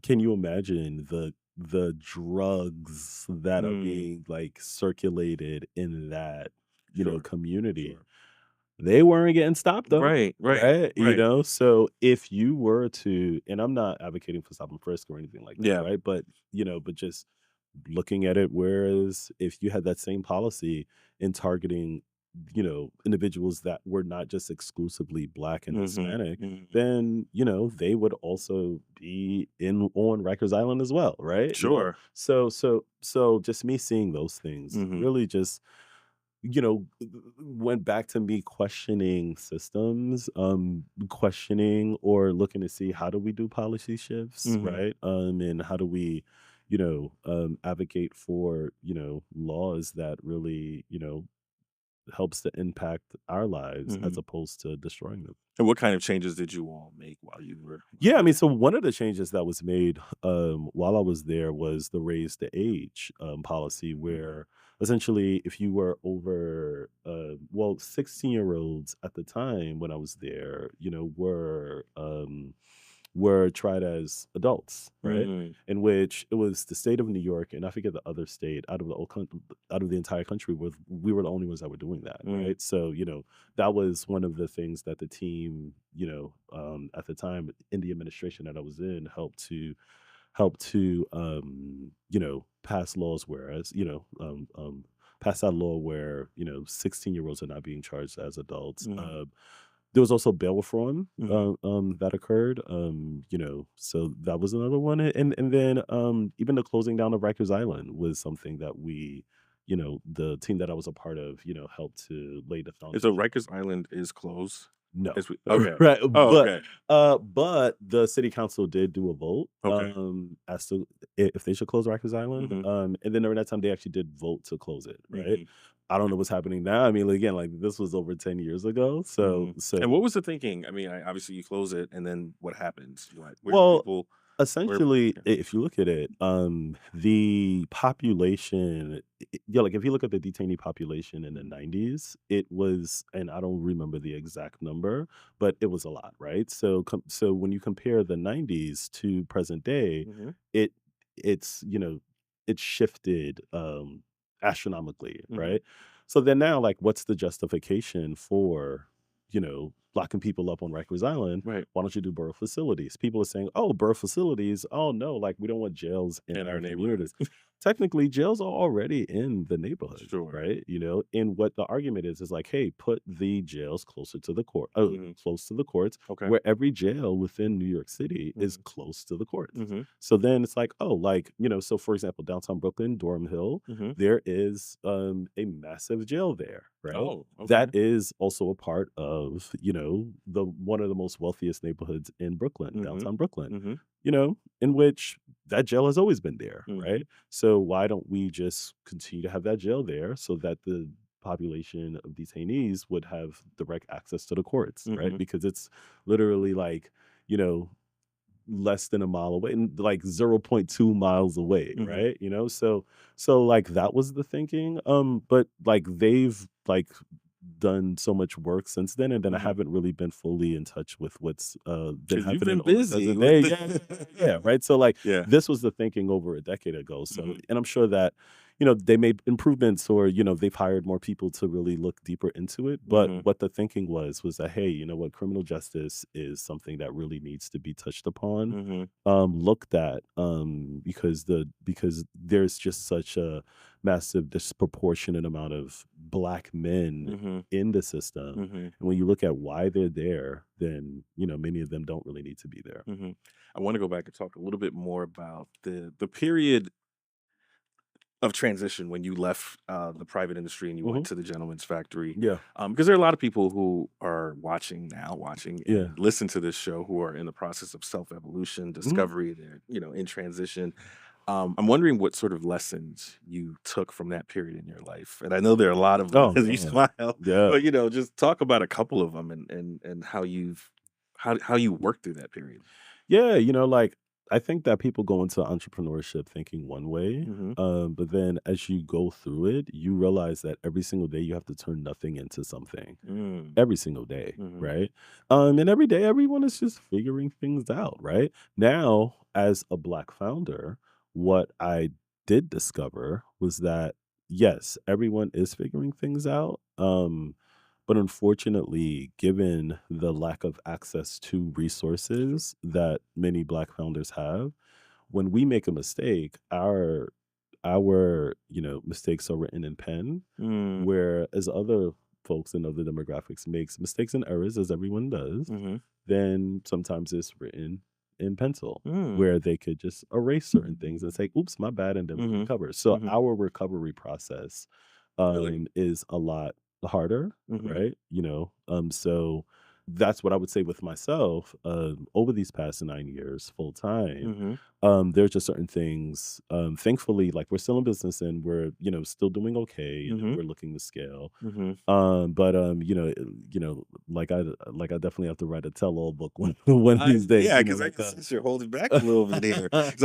can you imagine the drugs that are being like circulated in that, Sure. community? Sure. they weren't getting stopped though. Right, right, Right. right. So if you were to, and I'm not advocating for stop and frisk or anything like that, Yeah. right? But, but just looking at it, whereas if you had that same policy in targeting, individuals that were not just exclusively Black and Hispanic, then, they would also be on Rikers Island as well, right? Sure. So just me seeing those things Mhm. really just went back to me questioning systems, questioning or looking to see how do we do policy shifts, Mhm. right? And how do we, advocate for, laws that really, helps to impact our lives as Mhm. opposed to destroying them. And what kind of changes did you all make while you were Yeah, I there? mean, so one of the changes that was made while I was there was the raise the age policy, where essentially, if you were over, 16-year-olds at the time when I was there, were tried as adults, right? Mm. In which it was the state of New York, and I forget the other state out of the out of the entire country, where we were the only ones that were doing that, Mm. right? So that was one of the things that the team, at the time in the administration that I was in, helped to pass laws, whereas pass that law where 16-year-olds are not being charged as adults. Mhm. There was also bail reform Mhm. that occurred. So that was another one, and then even the closing down of Rikers Island was something that we, the team that I was a part of, helped to lay the And so foundation. Rikers Island is closed? No. As we Okay. Right, Oh, okay. but the city council did do a vote, Okay. as to if they should close Rikers Island, Mhm. and then during that time, they actually did vote to close it, right? Mhm. I don't know what's happening now. I mean, again, like, this was over 10 years ago, so Mhm. so And what was the thinking? I mean, obviously you close it, and then what happens? Where do well, people where essentially, Yeah. if you look at it, the population, yeah, like if you look at the detainee population in the Mhm. 90s, it was, and I don't remember the exact number, but it was a lot, right? So when you compare the 90s to present day, Mhm. it it's it shifted astronomically, Mhm. right? So then now, like, what's the justification for locking people up on Rikers Island? Right. Why don't you do borough facilities? People are saying, oh, borough facilities. Oh, no, like, we don't want jails in In our our neighborhood. communities. Technically, jails are already in the neighborhood, Sure. right? And what the argument is like, hey, put the jails closer to the Mhm. close to the courts, Okay. where every jail within New York City is Mhm. close to the courts. Mhm. So then it's like, oh, like, so for example, downtown Brooklyn, Durham Hill, Mhm. there is a massive jail there, right? Oh, okay. That is also a part of, the one of the most wealthiest neighborhoods in Brooklyn, Mhm. downtown Brooklyn, Mhm. in which that jail has always been there, Mhm. right? So why don't we just continue to have that jail there so that the population of detainees would have direct access to the courts, right? Mhm. Because it's literally like, you know, less than a mile away, and like 0.2 miles away, Mhm. right? So like that was the thinking. But like they've like done so much work since then, and then I Mhm. haven't really been fully in touch with what's been 'Cause you've happening been on the busy present with day. the Yeah, right. So like Yeah. this was the thinking over a decade ago. So, Mhm. and I'm sure that they made improvements, or they've hired more people to really look deeper into it. But Mhm. what the thinking was that, hey, you know what, criminal justice is something that really needs to be touched upon, Mhm. looked at, because there's just such a massive disproportionate amount of Black men Mhm. in the system. Mhm. And when you look at why they're there, then many of them don't really need to be there. Mhm. I wanna go back and talk a little bit more about the period of transition when you left, the private industry and you went Hmm. to the gentleman's factory, Yeah. because there are a lot of people who are watching Yeah. and listen to this show who are in the process of self-evolution, Mhm. discovery, they're, in transition. I'm wondering what sort of lessons you took from that period in your life, and I know there are a lot of them Oh as you man. smile, Yeah. but, just talk about a couple of them and how you worked through that period. Yeah, like, I think that people go into entrepreneurship thinking one way, Mhm. but then as you go through it, you realize that every single day you have to turn nothing into something. Mm. Every single day, Mhm. right? And every day, everyone is just figuring things out, right? Now, as a Black founder, what I did discover was that yes, everyone is figuring things out. But unfortunately, given the lack of access to resources that many Black founders have, when we make a mistake, our mistakes are written in pen, Mm. whereas other folks in other demographics makes mistakes and errors, as everyone does. Mm-hmm. Then sometimes it's written in pencil, Mm. where they could just erase certain things and say, "Oops, my bad," and then we Mm-hmm. recover. So Mm-hmm. our recovery process Really? is a lot harder, Mm-hmm. right? So that's what I would say with myself. Over these past 9 years, full time, Mm-hmm. there's just certain things. Thankfully, like we're still in business and we're still doing okay, and Mm-hmm. we're looking to scale. Mm-hmm. But like I definitely have to write a tell-all book one of these days. Yeah, because I can sense you're holding back a little bit here. Because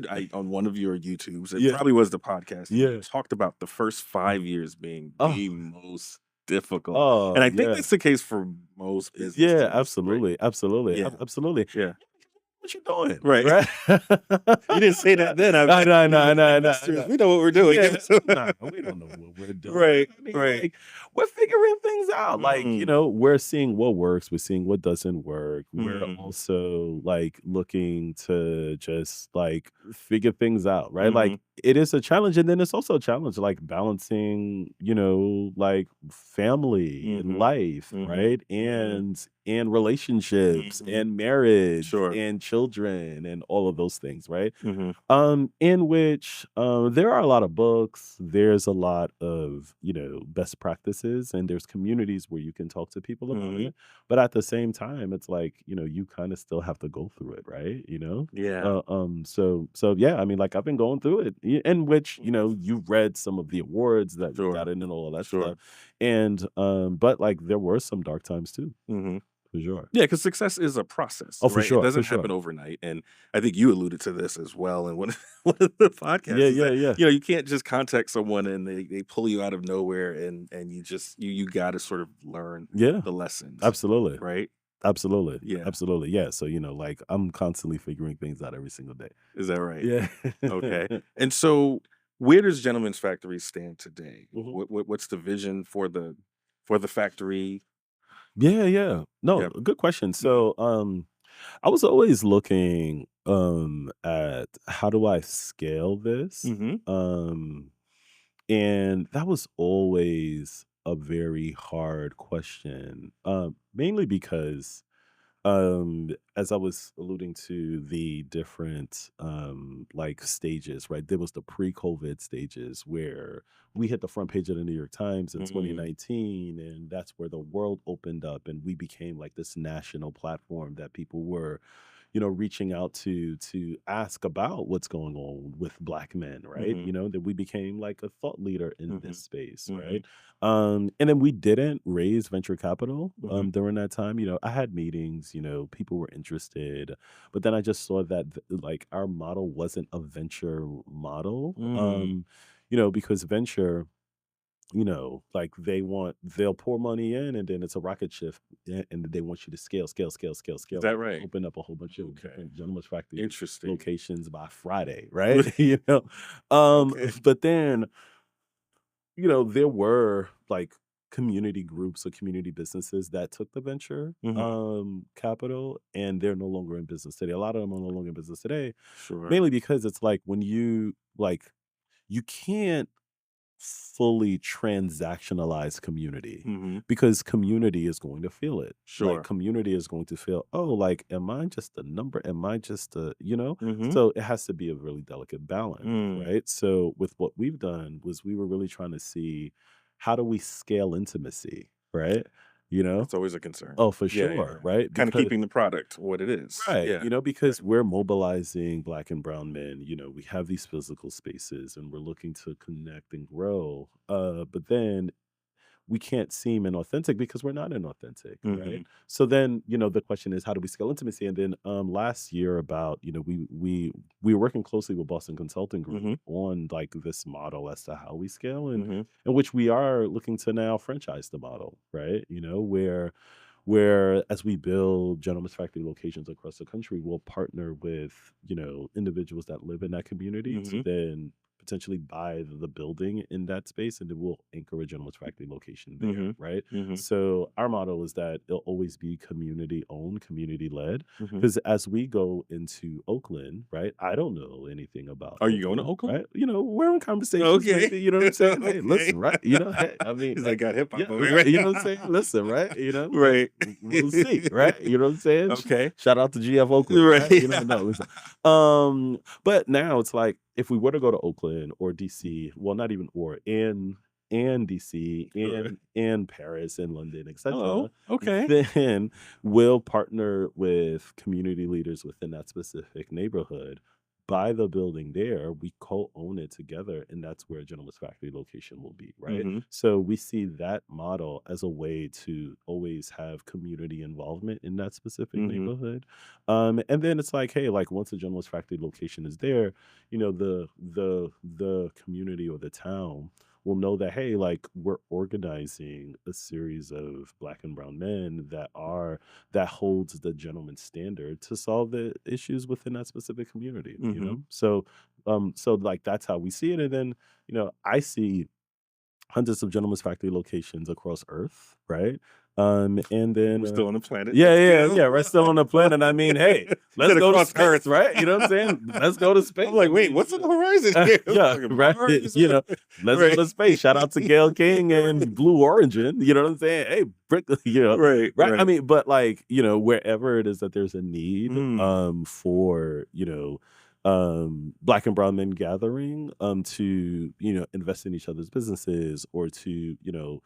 I on one of your YouTubes, it Yeah, probably was the podcast, and you yeah. talked about the first 5 years being the Oh, most difficult, oh, and I think yeah. that's the case for most Yeah, businesses, right? absolutely, absolutely, Yeah, absolutely. yeah, What you doing, right. right? You didn't say that then. I know, I know, I As know, I know, I investors, know. we know what we're doing. Yeah, nah, we don't know what we're doing. Right, I mean, right. like, we're figuring things out. Like, Mm, we're seeing what works, we're seeing what doesn't work. We're mm, also like looking to just like figure things out, right? mm-hmm, Like, it is a challenge, and then it's also a challenge, like balancing, like family and mm-hmm, life, mm-hmm, right? mm-hmm, And relationships mm-hmm. and marriage Sure. and children and all of those things, right? Mm-hmm, In which there are a lot of books, there's a lot of best practices, and there's communities where you can talk to people about mm-hmm. it. But at the same time, it's like you kind of still have to go through it, right? Yeah. So yeah, I mean, like I've been going through it, in which you've read some of the awards that we Sure. got in and all of that Sure. stuff, and but like there were some dark times too, Mm-hmm. for sure. Yeah, because success is a process, Oh, for right? It sure, for doesn't happen sure. overnight. And I think you alluded to this as well. And one of the Yeah, podcasts is yeah, that, yeah, you can't just contact someone and they pull you out of nowhere and you got to sort of learn yeah. the lessons, Absolutely. right? Absolutely. Yeah. Absolutely. Yeah. So, like I'm constantly figuring things out every single day. Is that right? Yeah. Okay. And so where does Gentleman's Factory stand today? Mhm. What's the vision for the factory? Yeah, yeah. No, Yeah. good question. Mm-hmm. So, I was always looking at how do I scale this? Mm-hmm. And that was always a very hard question. Mainly because as I was alluding to the different like stages, right? There was the pre-COVID stages where we hit the front page of the New York Times in Mm-hmm. 2019, and that's where the world opened up and we became like this national platform that people were reaching out to ask about what's going on with Black men, right? Mm-hmm. That we became like a thought leader in Mm-hmm. this space, Mm-hmm. right? And then we didn't raise venture capital Mm-hmm. during that time. I had meetings, people were interested, but then I just saw that like our model wasn't a venture model. Mm-hmm. Because venture, like they'll pour money in and then it's a rocket ship, and they want you to scale, scale, scale, scale, Is scale, that right? open up a whole bunch of Okay. different Gentleman's Factory Interesting. locations by Friday, right? Okay. But then there were like community groups or community businesses that took the venture Mhm. capital, and they're no longer in business today. A lot of them are no longer in business today, Sure. mainly because it's like when you can't fully transactionalize community, Mhm. because community is going to feel it. Like Sure. community is going to feel, oh, like, am I just a number? Am I just a? Mhm. So it has to be a really delicate balance, Mm. right? So with what we've done was we were really trying to see how do we scale intimacy, right? You know? That's always a concern. Oh, for Yeah, yeah. sure, right? Kinda Because keeping the product what it is. right, Yeah. because we're mobilizing Black and brown men. We have these physical spaces and we're looking to connect and grow. But then we can't seem inauthentic because we're not inauthentic, right? Mhm. So then, the question is, how do we scale intimacy? And then last year, about we were working closely with Boston Consulting Group Mhm. on like this model as to how we scale, and Mhm. in which we are looking to now franchise the model, right? Where as we build Gentleman's Factory locations across the country, we'll partner with individuals that live in that community to Mhm. then potentially buy the building in that space, and then we'll anchor a Gentleman's Factory location there, right? So our motto is that it'll always be community owned, community led. Because as we go into Oakland, right, I don't know anything about Are you going to Oakland, Oakland? right? You know, we're in conversations, Okay. maybe, you know what I'm saying? Hey, Okay. listen, right? You know, hey, I mean, He's like, got hip yeah, hop over right, here. you know what I'm saying? Listen, right? You know, Right. we'll see, right? You know what I'm saying? Okay. Shout out to GF Oakland, Right. right? You know, no, listen. But now it's like if we were to go to Oakland or DC, well, not even or and DC and Paris and London, etc. Hello. Okay. Then we'll partner with community leaders within that specific neighborhood, buy the building there, we co-own it together, and that's where Gentleman's Factory location will be, right? So we see that model as a way to always have community involvement in that specific neighborhood. And then it's like, hey, like once the Gentleman's Factory location is there, you know, the community or the town will know that, hey, like we're organizing a series of Black and brown men that holds the gentleman's standard to solve the issues within that specific community, you know? So so like that's how we see it. And then, you know, I see hundreds of Gentleman's Factory locations across Earth, right? And then We're still on the planet. yeah, we're still on the planet. I mean, hey, let's go to across space, Earth. right? You know what I'm saying? Let's go to space. I'm like, wait, what's on the horizon here? Yeah, Like a right. Mars? You know, let's Right. go to space. Shout out to 𝐏𝐸𝐿 and Blue Origin. You know what I'm saying? Hey, you know, Right. I mean, but like, you know, wherever it is that there's a need for, you know, Black and brown men gathering to, you know, invest in each other's businesses or to, you know,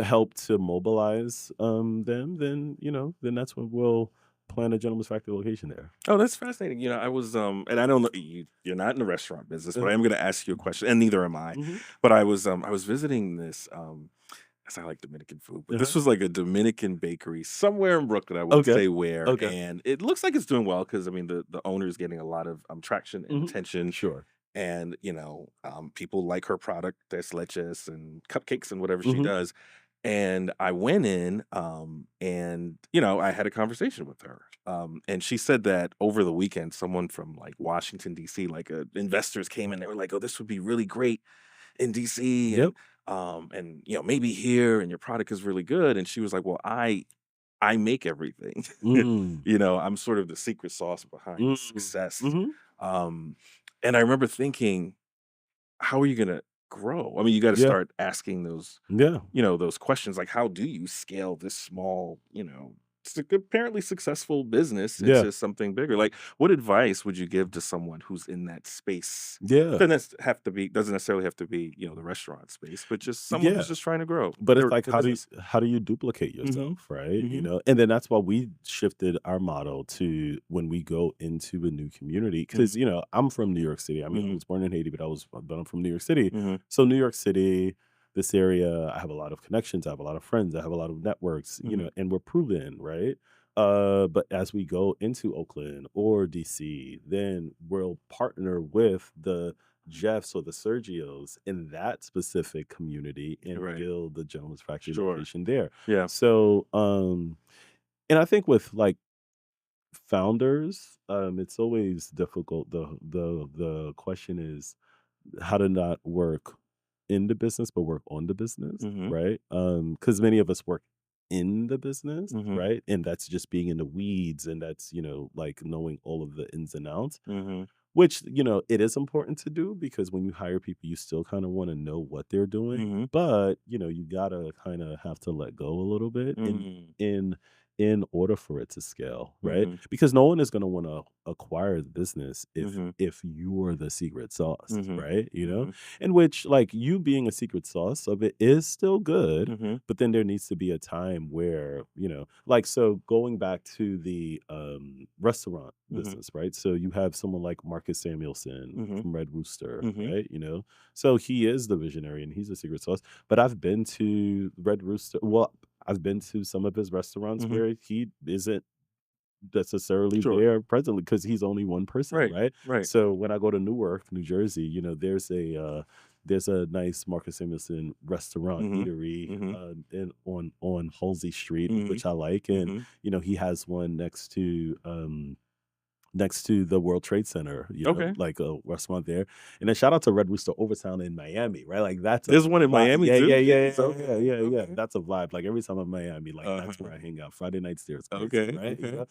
help to mobilize them, then, you know, then that's when we'll plan a Gentleman's Factory location there. Oh, that's fascinating. You know, I was and I don't know you're not in the restaurant business, but I am going to ask you a question, and neither am I. But I was visiting this because I like Dominican food, but this was like a Dominican bakery somewhere in Brooklyn. I won't say where, and it looks like it's doing well because I mean the owner is getting a lot of traction and attention. Sure. And you know, people like her product, 𝒓𝒐𝒍𝒊𝒄 and cupcakes and whatever she does. And I went in, and you know, I had a conversation with her, and she said that over the weekend, someone from like Washington D.C., like investors came in. They were like, "Oh, this would be really great in D.C. And you know, maybe here, and your product is really good." And she was like, "Well, I make everything. You know, I'm sort of the secret sauce behind success." And I remember thinking, how are you gonna grow? I mean, you got to start asking those, you know, those questions like, how do you scale this small, you know, apparently successful business into something bigger? Like, what advice would you give to someone who's in that space? Doesn't necessarily have to be, you know, the restaurant space, but just someone who's just trying to grow. But it's like, how do you duplicate yourself, right? You know, and then that's why we shifted our model to when we go into a new community. Because you know, I'm from New York City. I mean, I was born in Haiti, but I'm from New York City. So New York City, this area, I have a lot of connections. I have a lot of friends. I have a lot of networks. You know, and we're proven, right? But as we go into Oakland or DC, then we'll partner with the Jeffs or the Sergios in that specific community and build the Gentleman's Factory location there. Yeah. So, and I think with like founders, it's always difficult. The question is how to not work in the business, but work on the business, right? Because many of us work in the business, right? And that's just being in the weeds, and that's, you know, like knowing all of the ins and outs. Which, you know, it is important to do because when you hire people, you still kind of want to know what they're doing. But, you know, you gotta kind of have to let go a little bit in order for it to scale, right? Because no one is gonna want to acquire the business if you're the secret sauce, right? You know, in which like you being a secret sauce of it is still good, but then there needs to be a time where, you know, like so going back to the restaurant business, right? So you have someone like Marcus Samuelson from Red Rooster, right? You know, so he is the visionary and he's a secret sauce. But I've been to Red Rooster. Well, I've been to some of his restaurants where he isn't necessarily there presently because he's only one person, right? So when I go to Newark, New Jersey, you know, there's a nice Marcus Samuelson restaurant eatery on Halsey Street, which I like, and you know, he has one next to next to the World Trade Center, Okay. like a restaurant there. And then shout out to Red Rooster Overtown in Miami, right? Like that's a There's one in Miami yeah, yeah, too? yeah, Jeez, yeah, okay, yeah, yeah, yeah. okay. That's a vibe. Like every time I'm in Miami, like that's Uh-huh. where I hang out. Friday nights there is crazy, Okay, right? okay.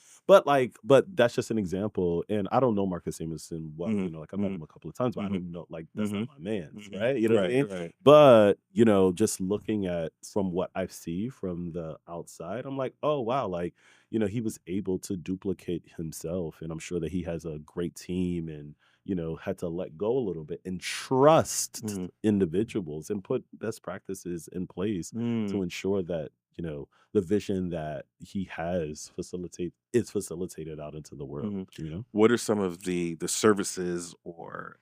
But that's just an example. And I don't know Marcus Samuelson well, Mhm, like I met him mhm, a couple of times, but I mhm, don't know, like that's not mhm, my man's, mhm. right? You know what I Right, mean? right. But just looking at from what I see from the outside, I'm like, oh wow, like he was able to duplicate himself, and I'm sure that he has a great team, and had to let go a little bit and trust Mhm. individuals and put best practices in place to Mm. ensure that the vision that he has is facilitated out into the world. Mhm. You know. What are some of the services or,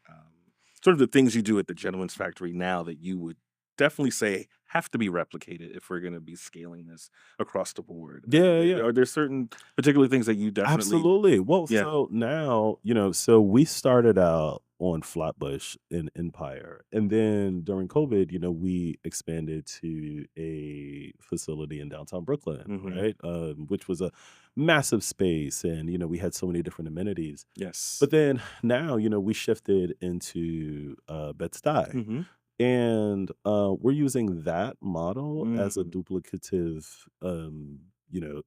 sort of the things you do at the Gentleman's Factory now that you would definitely say have to be replicated if we're gonna be scaling this across the board? Yeah, yeah. Are there certain particular things that you definitely Absolutely. Well, Yeah. so now, so we started out on Flatbush in Empire. And then during COVID, we expanded to a facility in downtown Brooklyn, Mhm. right? Which was a massive space. And, we had so many different amenities. Yes. But then now, we shifted into Bed-Stuy. Mhm. And we're using that model as a Mhm. duplicative,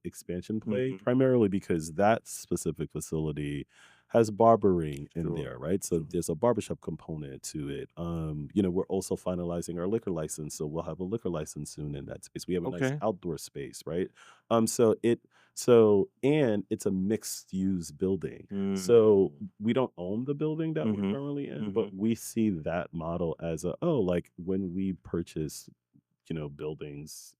expansion play, Mhm. primarily because that specific facility has barbering in Sure. there, right? So Mhm. there's a barbershop component to it. We're also finalizing our liquor license, so we'll have a liquor license soon in that space. We have a nice Okay. outdoor space, right? So it's a mixed use building. So Mm. we don't own the building that we're Mhm. currently in, but Mhm. we see that model as like when we purchase, buildings,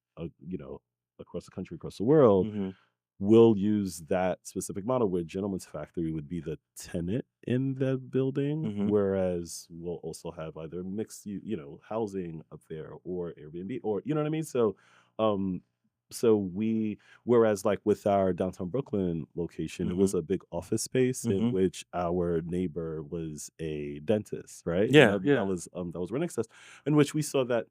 across the country, across the world, Mhm. we'll use that specific model where Gentleman's Factory would be the tenant in the building, Mhm. whereas we'll also have either mixed, housing up there or Airbnb or, you know what I mean? Um, whereas like with our downtown Brooklyn location, it was Mhm. a big office space in Mhm. which our neighbor was a dentist, right? And Yeah, that yeah. was right next to us, in which we saw that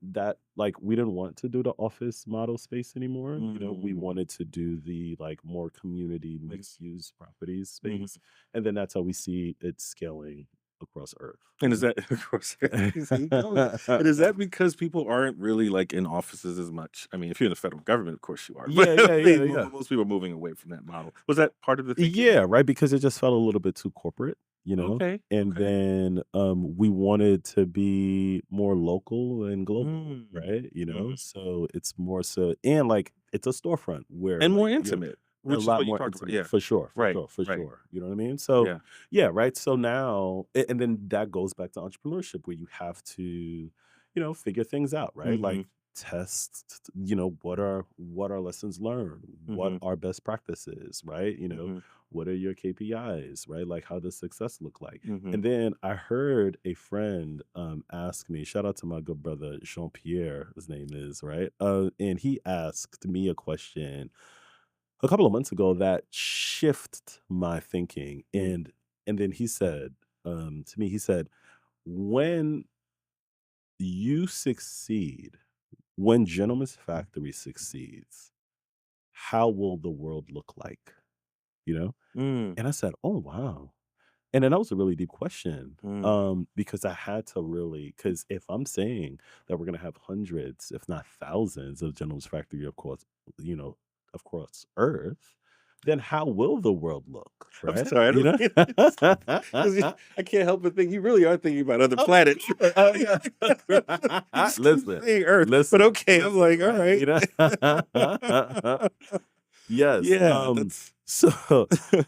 like we didn't want to do the office model space anymore. We Mm. wanted to do the like more community Mhm. mixed use properties Mhm. space, and then that's how we see it scaling across Earth. And is that of course, see, going and is that because people aren't really, like, in offices as much? I mean, if you're in the federal government, of course you are, but Yeah, I yeah, yeah, mean, yeah. most people are moving away from that model. Was that part of the thinking? Yeah, right, because it just felt a little bit too corporate, Okay, and okay. then, we wanted to be more local and global, Mm. right, Mhm. so it's more so, and, like, it's a storefront where, And more like, intimate, a which is lot what you more talked about, intimate, yeah. for sure, for Right, sure, for right, sure, you know what I mean? So, yeah. yeah, right, so now and then that goes back to entrepreneurship where you have to, figure things out, right? Mhm, Like, test, what are lessons learned? What mhm, are best practices, right? mhm, What are your KPIs, right? Like, how does success look like? mhm, And then I heard a friend ask me, shout out to my good brother Jean-Pierre, his name is, right? And he asked me a question a couple of months ago that shifted my thinking. mm, And then he said, to me, he said, when you succeed, when Gentleman's Factory succeeds, how will the world look like? You know? mm, And I said, oh wow. And then that was a really deep question, mm. because I had to really, because if I'm saying that we're gonna have hundreds, if not thousands, of Gentleman's Factory, you know, of course, Earth, then how will the world look, I'm right? sorry, I don't mean it's 'cause I can't help but think you really are thinking about other Oh, planets. yeah. You just keep Listen, saying Earth, but listen, okay, I'm listen, like, right? "Alright." Yes. Yeah, that's So,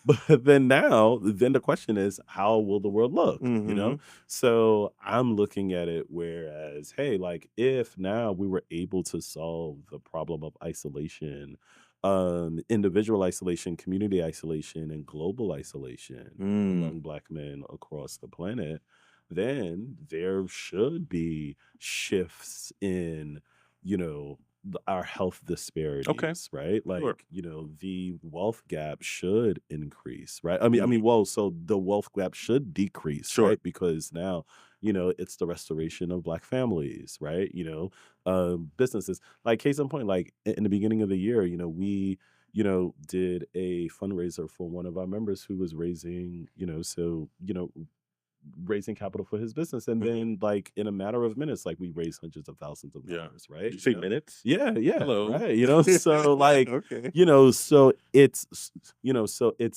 but then the question is, how will the world look? Mhm, So I'm looking at it whereas, hey, like if now we were able to solve the problem of isolation, individual isolation, community isolation, and global isolation mm, among Black men across the planet, then there should be shifts in, you know, our health okay, disparities, right? sure. Like, the wealth gap should increase, right? Mhm, Well, so the wealth gap should decrease, sure. right? Because now, it's the restoration of Black families, right? Businesses, like case in point, like in the beginning of the year, we did a fundraiser for one of our members who was raising, raising capital for his business. And then like in a matter of minutes, like we raised hundreds of thousands of dollars, right? Did you say minutes? Yeah, Hello. right. So like, Okay. so it's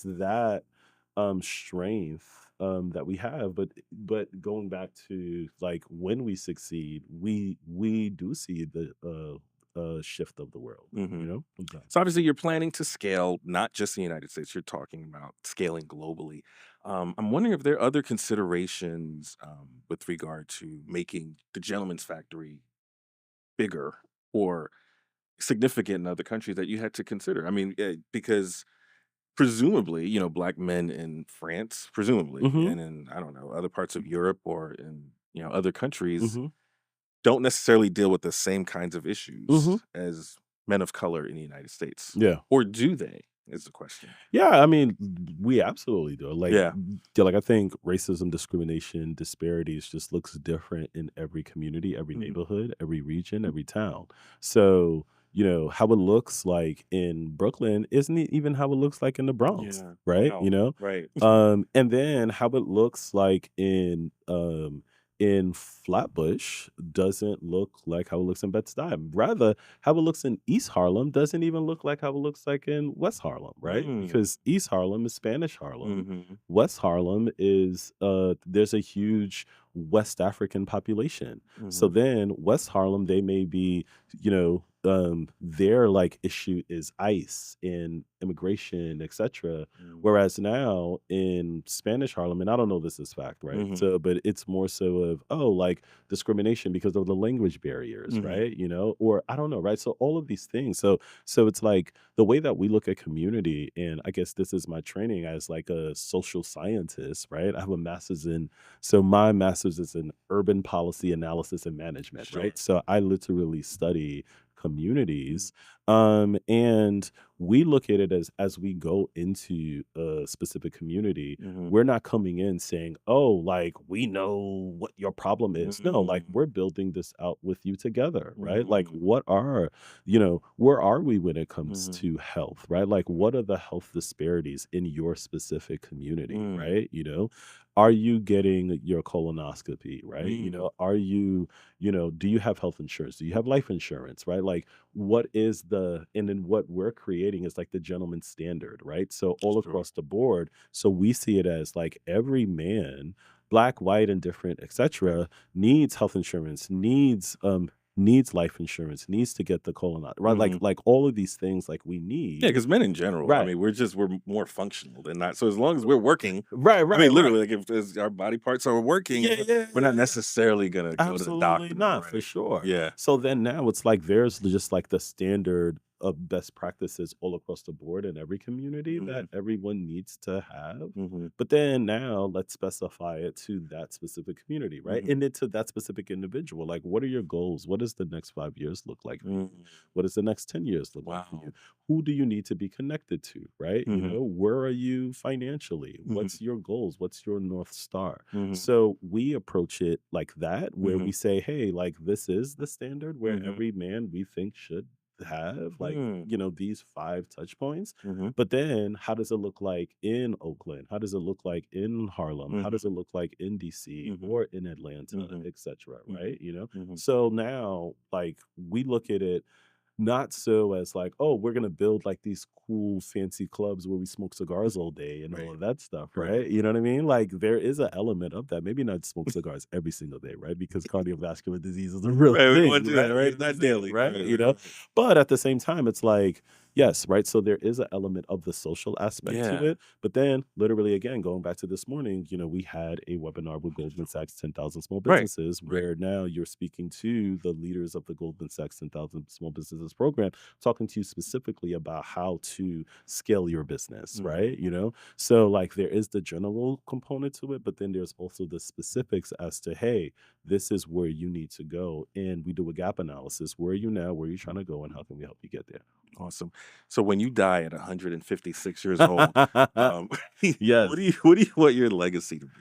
that strength that we have, but going back to like when we succeed, we do see the shift of the world, Okay. So obviously you're planning to scale not just in the United States, you're talking about scaling globally. I'm wondering if there are other considerations with regard to making the Gentleman's Factory bigger or significant in other countries that you had to consider. I mean, because presumably, Black men in France, presumably, Mhm. and in, I don't know, other parts of Europe or in, other countries Mhm. don't necessarily deal with the same kinds of issues Mhm. as men of color in the United States. Yeah. Or do they, is the question. Yeah, I mean, we absolutely do. Like, Yeah. I think racism, discrimination, disparities just looks different in every community, every Mhm. neighborhood, every region, every town. So, how it looks like in Brooklyn isn't even how it looks like in the Bronx, Yeah. right? Wow. Right. And then how it looks like in Flatbush doesn't look like how it looks in Bed-Stuy. Rather, how it looks in East Harlem doesn't even look like how it looks like in West Harlem, right? Mm. Because East Harlem is Spanish Harlem. Mhm. West Harlem is there's a huge West African population. So Mhm. then West Harlem, they may be, their like issue is ICE and immigration, etc. Mm. Whereas now in Spanish Harlem, and I don't know this is fact, right? Mhm. So, but it's more so of, like discrimination because of the language barriers, Mhm. right? Or I don't know, right? So all of these things. So it's like the way that we look at community, and I guess this is my training as like a social scientist, right? I have a master's so my master's is in urban policy analysis and management, Sure. right? So I literally study communities. And we look at it as we go into a specific community, Mhm. we're not coming in saying, oh, like we know what your problem is. No, like we're building this out with you together, right? Like where are we when it comes Mhm. to health, right? Like what are the health disparities in your specific community, Mm. right? Are you getting your colonoscopy, right? Mm. Are you, do you have health insurance? Do you have life insurance, right? Like what is and then what we're creating is like the gentleman's standard, right? So all Sure. across the board. So we see it as like every man, black, white, indifferent, etc., needs health insurance, needs life insurance, needs to get the colon, right? Mhm. Like all of these things like we Yeah, need. because men in general, I Right. mean, we're more functional than not. So as long as we're working, Right, I right, mean, right. literally, like if our body parts are working, we're not necessarily gonna go to the Absolutely doctor, not, for right? sure. Yeah. So then now it's like there's just like the standard of best practices all across the board in every community that Mhm. everyone needs to have. Mhm. But then now let's specify it to that specific community, right? Mhm. And then to that specific individual. Like, what are your goals? What does the next 5 years look like for you? Mm. What does the next 10 years look like for Wow. you? Who do you need to be connected to, right? Mhm. Where are you financially? Mhm. What's your goals? What's your North Star? Mhm. So we approach it like that, where we Mhm. say, hey, like this is the standard where Mhm. every man we think should have like, Mm. these 5 touch points. Mhm. But then how does it look like in Oakland? How does it look like in Harlem? How does Mhm. it look like in DC Mhm. or in Atlanta, Mhm. etc.? Mhm. Right? Mhm. So now like we look at it not so as like, oh, we're gonna build like these cool fancy clubs where we smoke cigars all day and all Right. of that stuff, Right. right? You know what I mean? Like there is an element of that. Maybe not smoke cigars every single day, right? Because cardiovascular disease is a real Right, we don't thing, wanna do that, right? right? Not daily. Right? Right, right. But at the same time, it's like, yes, right. So there is an element of the social aspect to Yeah. it. But then literally again, going back to this morning, we had a webinar with Goldman Sachs 10,000 Small Right. Businesses, Right. where now you're speaking to the leaders of the Goldman Sachs 10,000 Small Businesses program, talking to you specifically about how to scale your business, Mhm. right? So like there is the general component to it, but then there's also the specifics as to, hey, this is where you need to go. And we do a gap analysis. Where are you now? Where are you trying to go? And how can we help you get there? Awesome. So when you die at 156 years old, Yes. what do you want your legacy to be?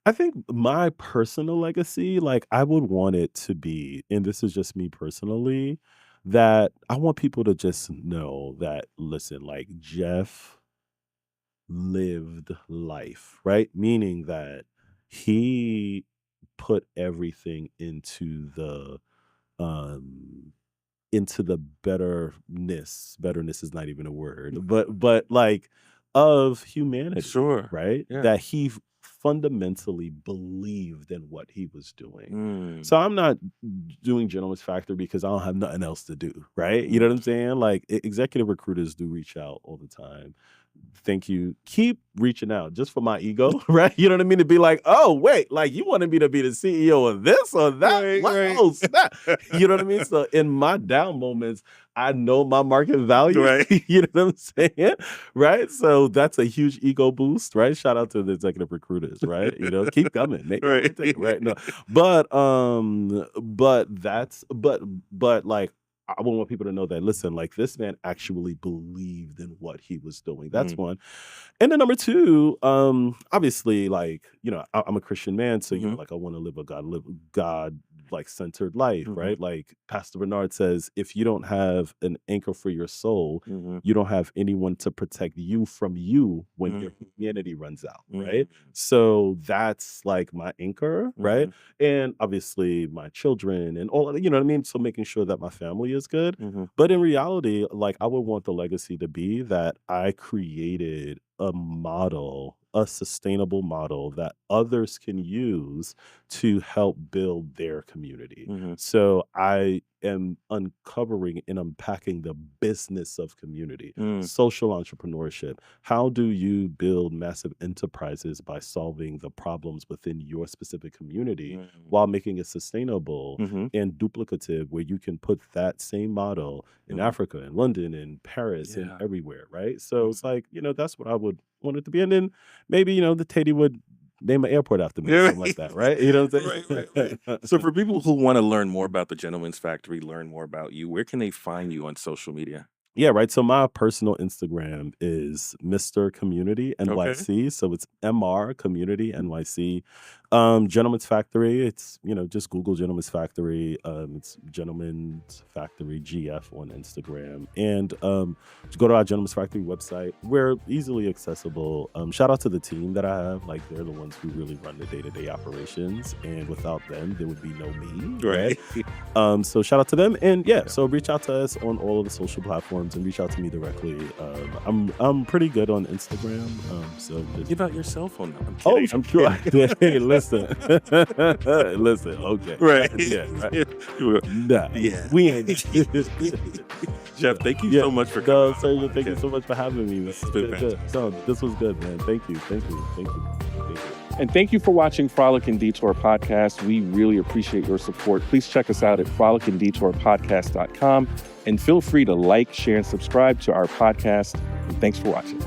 I think my personal legacy, like I would want it to be, and this is just me personally, that I want people to just know that, listen, like Jeff lived life, right? Meaning that he put everything um into the betterness is not even a word, but like of humanity, Sure. right? Yeah. That he fundamentally believed in what he was doing. Mm. So I'm not doing Gentleman's Factory because I don't have nothing else to do, right? You know what I'm saying? Like executive recruiters do reach out all the time. Thank you. Keep reaching out just for my ego, right? You know what I mean? To be like, oh, wait, like you wanted me to be the CEO of this or that? Right, What? right. Oh, snap. You know what I mean? So in my down moments, I know my market value. Right. You know what I'm saying? Right? So that's a huge ego boost, right? Shout out to the executive recruiters, right? You know, keep coming. Maybe I won't take it, right? No. But like I want people to know that, listen, like this man actually believed in what he was doing. That's one. And then number two, obviously, like, you know, I'm a Christian man, so you know, like I want to live a God like centered life, right? Like Pastor Bernard says, if you don't have an anchor for your soul, you don't have anyone to protect you from you when your humanity runs out, right? So that's like my anchor, right? And obviously my children and all, you know what I mean? So making sure that my family is good. But in reality, like I would want the legacy to be that I created a model, a sustainable model that others can use to help build their community. So I am uncovering and unpacking the business of community, social entrepreneurship. How do you build massive enterprises by solving the problems within your specific community while making it sustainable and duplicative, where you can put that same model in Africa and London and Paris and everywhere, right? So it's like, you know, that's what I would want it to be. And then maybe, you know, the Tatey would name an airport after me or something like that, right? You know what I'm saying? Right. So for people who want to learn more about the Gentleman's Factory, learn more about you, where can they find you on social media? Yeah, right. So my personal Instagram is Mr. Community NYC. So it's MR Community NYC. Gentleman's Factory. It's, you know, just Google Gentleman's Factory. It's Gentleman's Factory GF on Instagram. And go to our Gentleman's Factory website. We're easily accessible. Shout out to the team that I have. Like they're the ones who really run the day-to-day operations. And without them, there would be no me. Right. So shout out to them. And yeah, so reach out to us on all of the social platforms and reach out to me directly. I'm pretty good on Instagram. So just Give out your cell phone number. I'm sure. Hey, listen. Listen, okay. Right. Yeah, right. Nah. Yeah. We ain't. Jeff, thank you so much for coming. Sergio, thank you so much for having me. This was good. So, this was good, man. Thank you. And thank you for watching Frolic and Detour Podcast. We really appreciate your support. Please check us out at frolicanddetourpodcast.com and feel free to like, share, and subscribe to our podcast. And thanks for watching.